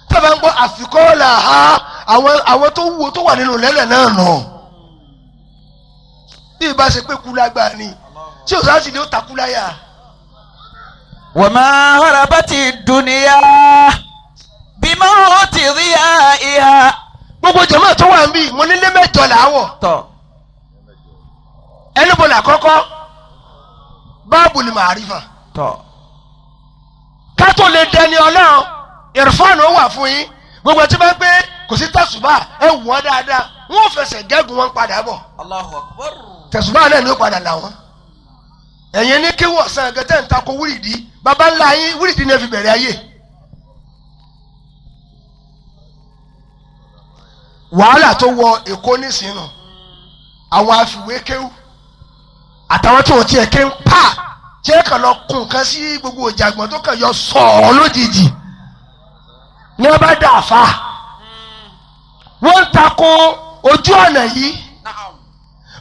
tábà ń gbọ́ àfikọ́ là á àwọn tó wúwo tó wà nínú lẹ́lẹ̀ náà nù bí ìbá ṣe pé kú lágbára ni tí òṣàṣì ni ó takú láyà. وما هربت الدنيا بموت ضيائها. gbogbo jàmáà tó wà ń bí mo nílé mẹ́jọ làwọ̀ ẹnubọ̀ làkọ́kọ́ báàbù ni màrífà ká tó lè dẹni ọlọ́run ìrfáànù ó wà fún yín gbogbo tí wọ́n gbé kò sí tẹ̀sùbà ẹ wọ́n dáadáa wọ́n fẹsẹ̀ gẹ́gùn wọn padà bọ̀. Allahu Akbar. tẹ̀sùbà náà ni ó padà là wọ́n ẹ̀yin ní kí wọ́n san gẹ́tẹ́ ń takò wúrìdì bàbá ńlá yín wúrìdì ní ẹ fi bẹ̀rẹ̀ ayé. wàhálà tó wọ Èkó nísìnyí àwọn afiwé kéwù àtàwọn tí wọ́n tiẹ̀ ké ń pa tí ẹ kàn lọ kun nǹkan sí gbogbo ìjàgbọ́n tó kàn yọ sọ̀ọ́ lójijì ní wọ́n bá dà fa wọ́n ń takò ojú ọ̀nà yìí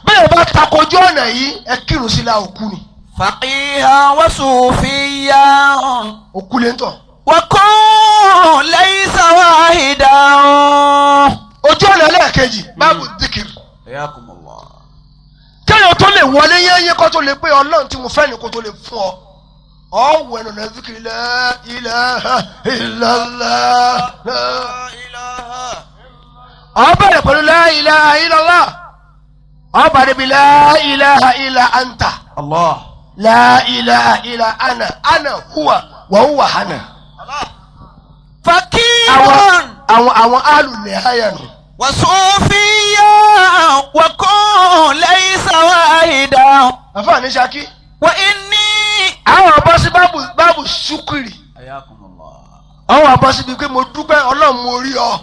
bẹ́ẹ̀ bá takò ojú ọ̀nà yìí ẹ kírun sí la òkú ni. فقيها وصوفيا òkú lè ń tọ̀. وكن ليس واحدا. ojú ọ̀nà ẹlẹ́ẹ̀kejì báàbù dìkìrì. حياكم الله. kéèyàn tó lè wọlé yẹ́nyẹ́ kó tó lè pé ọlọ́run tí mo fẹ́ ni kó tó lè fún ọ. ọ̀wọ̀ ẹnu náà dìkìrì la ilaha illallah. ọ bẹ̀rẹ̀ pẹ̀lú la ilaha illallah. ọ bẹ̀rẹ̀ bí la ilaha illa anta. الله. la ilaha illa ana huwa wa huwa hana. فقيها àwọn alùlẹ̀ háyà nù. وصوفيا وكن ليس واحدا. àfààní Ṣakí. وإني. àwọn àbọ̀sí báàbù ṣúkìrì. حياكم الله. àwọn àbọ̀sí bíi pé mo dúpẹ́ ọlọ́run mo rí ọ.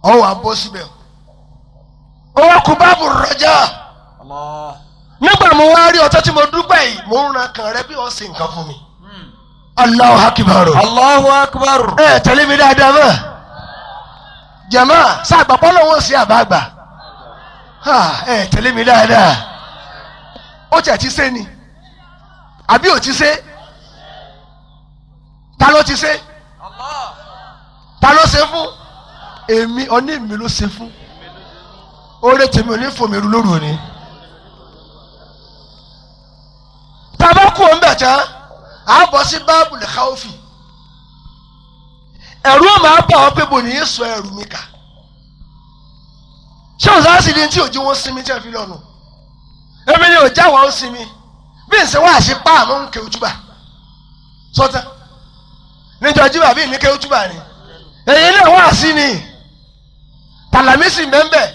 àwọn àbọ̀sí bẹ́ẹ̀. owó kú báàbù rọjá. الله. nígbà mo wá rí ọtọ́ tí mo dúpẹ́ yìí mo ń ran kàn rẹ bí wọ́n ṣe nǹkan fún mi. Allahu akbar. Allahu akbar. tẹ̀lé mi dáadáa mọ́. jama sàgbàpọ̀ lọ́wọ́ sí àbágbà. tẹ̀lé mi dáadáa. ó tẹ̀ ti ṣe ni àbí ò ti ṣe ta ló ti ṣe ta ló ṣe fún èmi ọ̀ní mi ló ṣe fún oore tèmi ò ní fòmìrú lóru òní. tabaku ń bẹ̀ tán a bọ̀ sí báàbù lè káwọ́fì ẹ̀rú ọ̀ máa bà wọ́n pé bò ní í sọ ẹ̀rù mi kà ṣé òṣà sì ní tí òjì wọn sinmi tí ẹ fi lọ́nu èmi ni òjá wọn sinmi bí nsẹ wá sí pa àmọ́ ń ké ojúbà sọ́tà níjọ ojúbà bí ní ké ojúbà ni èyí náà wá sí ni tàlàmísì mẹ́mbẹ́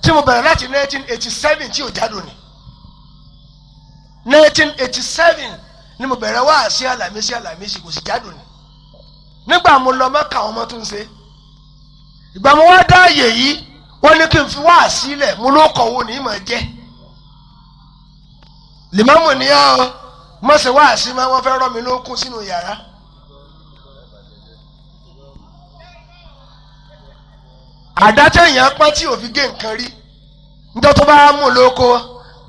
tí mo bẹ̀rẹ̀ láti 1987 tí ò jáde ni 1987 ni mo bẹ̀rẹ̀ wá sí àlàmísì kò sì jáde ni nígbà mo lọ Mẹ́kà àwọn ọmọ tó ń ṣe ìgbà mo wá dá àyè yìí wọ́n ní kí n fi wá sílẹ̀ mo ló kọ̀ wo ní ìmọ̀ jẹ́ limamu ni ọ mọ̀sẹ̀ wá sí ma wọ́n fẹ́ rọ́ mi lókun sínú yàrá. àdájọ́ èèyàn pọ́n tí òfin gé nǹkan rí níjọ́ tó bá mú lóko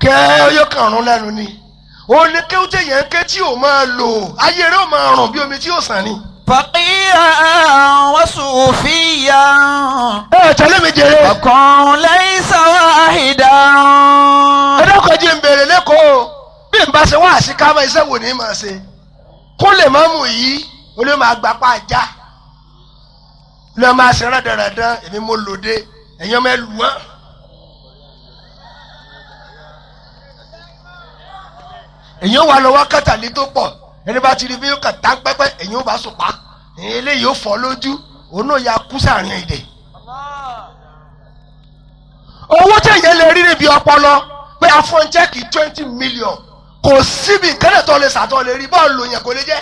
kẹ́ yóò kàn rún lẹ́nu ni òun ni kéwú téèyàn ké tí ò máa lò ayé rẹ̀ ò máa rùn bí omi tí ò sàn ni. فقيها وصوفيا. tẹ̀lé mi jèrè. وكن ليس واحدا. ẹ dákọ̀ jí n bèrè lẹ́kọ̀ọ́ bí n bá ṣe wá sí ká máa iṣẹ́ wò ní máa ṣe kó lè má mú yìí ó lè máa gbapá ajá lọ́ọ́ máa ṣe rádaràdán èmi mo lòdì ẹ̀yin ọmọ ẹ lù wọ́n. èyàn wà lọ́wọ́ kẹtàlí tó pọ̀ ẹni bá ti rí bí yóò kàn tán pẹ́pẹ́ èyàn ó bá sùn pa eléyìí ó fọ́ lójú òun náà ya kú sàárín èdè. owó tẹ̀yẹ lè rí níbi ọpọlọ pé afọ́n chẹ́ẹ̀kì 20 million kò síbi kẹ́lẹ́ tó lè sàtọ́ lè rí bọ́ọ̀lù yẹn kò lè jẹ́.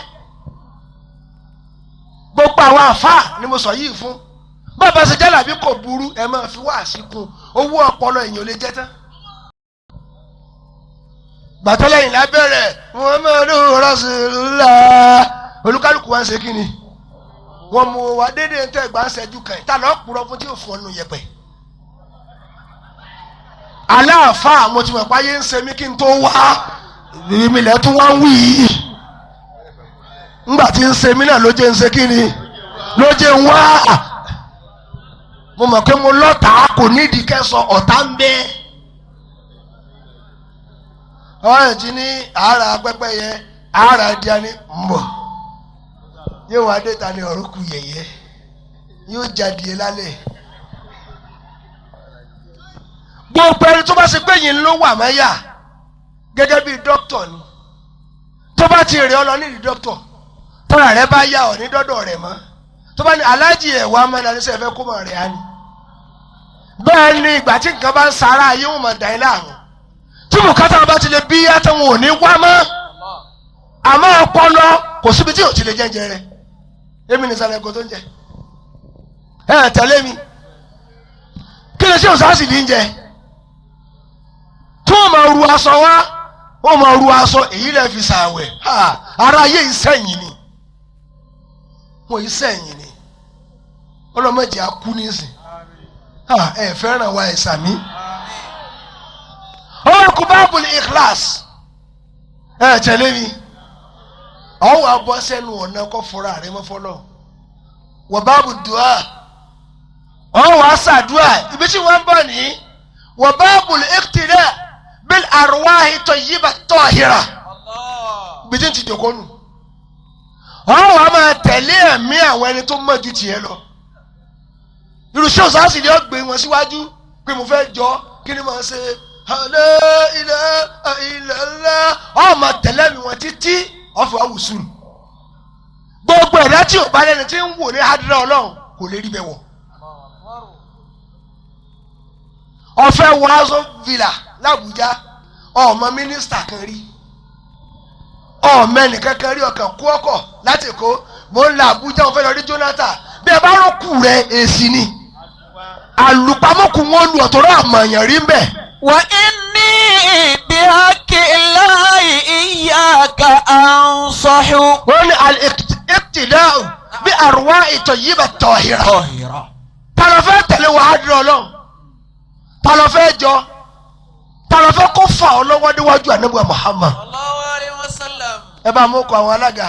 gbogbo àwọn àfáà ni mo sọ yìí fún bàbá ṣe jálà bí kò burú ẹ máa fi wá àṣìkún owó ọpọlọ èèyàn ò lè jẹ́ tán. gbàtọ́lẹ́yìn lábẹ́rẹ̀ Muhammadu Rasulullah olúkálùkù wa ń ṣe kí ni wọ́n mú wa dédé ń tẹ́ ìgbà ń ṣẹ́jú kan ìta lọ́ọ́ purọ́ fún tí ò fún ọ nù yẹpẹ̀. aláàfáà mo ti mọ̀ pé ayé ń ṣe mí kí n tó wá ìrìnmìlẹ̀ tún wá ń wí yìí ńgbà tí ń ṣe mí náà ló jẹ́ ń ṣe kí ni ló jẹ́ ń wá mo mọ̀ pé mo lọ́tàá kò nídìí kẹ́sọ̀ ọ̀tá ń bẹ́ẹ̀. ọ̀rẹ́ ti ní ara pẹ́pẹ́ yẹn ara díẹ̀ ní mbọ̀ yóò wá dé ta ní ọ̀rọ̀ kù yẹ̀yẹ́ yóò jáde lálẹ́. gbogbo ẹni tó bá ṣe pé yìí ló wà mẹ́yà gẹ́gẹ́ bí dókítà ni tó bá ti rẹ̀ ọ́ lọ nídìí dókítà tọ́ra rẹ̀ bá yà ọ́ ní dọ́dọ̀ rẹ̀ mọ́ tó bá ní aláàjì ẹ̀wà mẹ́ta ní sẹ́fẹ́ kó mọ̀ rẹ̀ á ní. bẹ́ẹ̀ ni ìgbà tí nǹkan bá ń sara ayé wọn mọ̀ dá ẹ láàmú tí bùkátà bá ti lè bí yàtọ̀ wọn ò ní wá mọ́ àmọ́ ọpọlọ kò síbi tí ò ti lè jẹ́jẹ́ rẹ̀ èmi ní sàlẹ̀ ẹ̀kọ́ tó ń jẹ ẹ̀ tẹ̀lé mi kí lè ṣe òsáàsì ní jẹ tí wọ́n máa ru aṣọ wá wọ́n máa ru aṣọ èyí lè fi sàwẹ̀ ara ayé ìsẹ̀yìn ni wọ́n ìsẹ̀yìn ni ọlọ́mọdé akú nísìn ẹ̀ fẹ́ràn wa ẹ̀sàmí. ọ̀rùkù báàbùlì ikhlas ẹ̀ tẹ̀lé mi ọ̀hún abọ́ sẹ́nu ọ̀nà kọ́ fúnra rẹ̀ mọ́ fọlọ́ wọ́n báàbù dùá ọ̀hún wàá sàdúà ibi tí wọ́n bọ̀ ní wọ́n báàbùlì iqtida bil arwahi tayyiba tahira ibi tí ń ti dòkó nù ọ̀hún wàá máa tẹ̀lé ẹ̀mí àwọn ẹni tó mọ̀ ju tiẹ̀ lọ irúṣẹ́ òsáàsì ni ó gbé wọn síwájú pé mo fẹ́ jọ kí ni màá ṣe la ilaha illallah ọmọ tẹ̀lé mi wọn títí ọ̀fọ̀ àwùsùn gbogbo ẹ̀dá tí ò bá lẹ́ni tí ń wò ní hadra ọlọ́run kò lè rí bẹ́ẹ̀ wọ̀. ọ̀fẹ́ wàásù villa làbújá ọmọ mínísítà kan rí ọmọ ẹnìkan kan rí ọkàn kú ọkọ̀ láti Èkó mo ń la Àbújá mo fẹ́ lọ rí Jonathan bí ẹ bá rọ́ọ̀kù rẹ èsì ni àlùpàmọ́kù wọn lu ọ̀tọ̀rọ̀ àmọ̀yàn rí ń bẹ̀. وإني بحق الله إياك أنصح wọ́n ní al-iqtida'u bí arwa'i tayyiba tahira. ta ló fẹ́ tẹ̀lé wàá dúró ọlọ́run ta ló fẹ́ jọ ta ló fẹ́ kó fà ọ́ lọ́wọ́ níwájú ànábì Muhammad. sallallahu alaihi wasallam. ẹ bá mú kọ àwọn alága.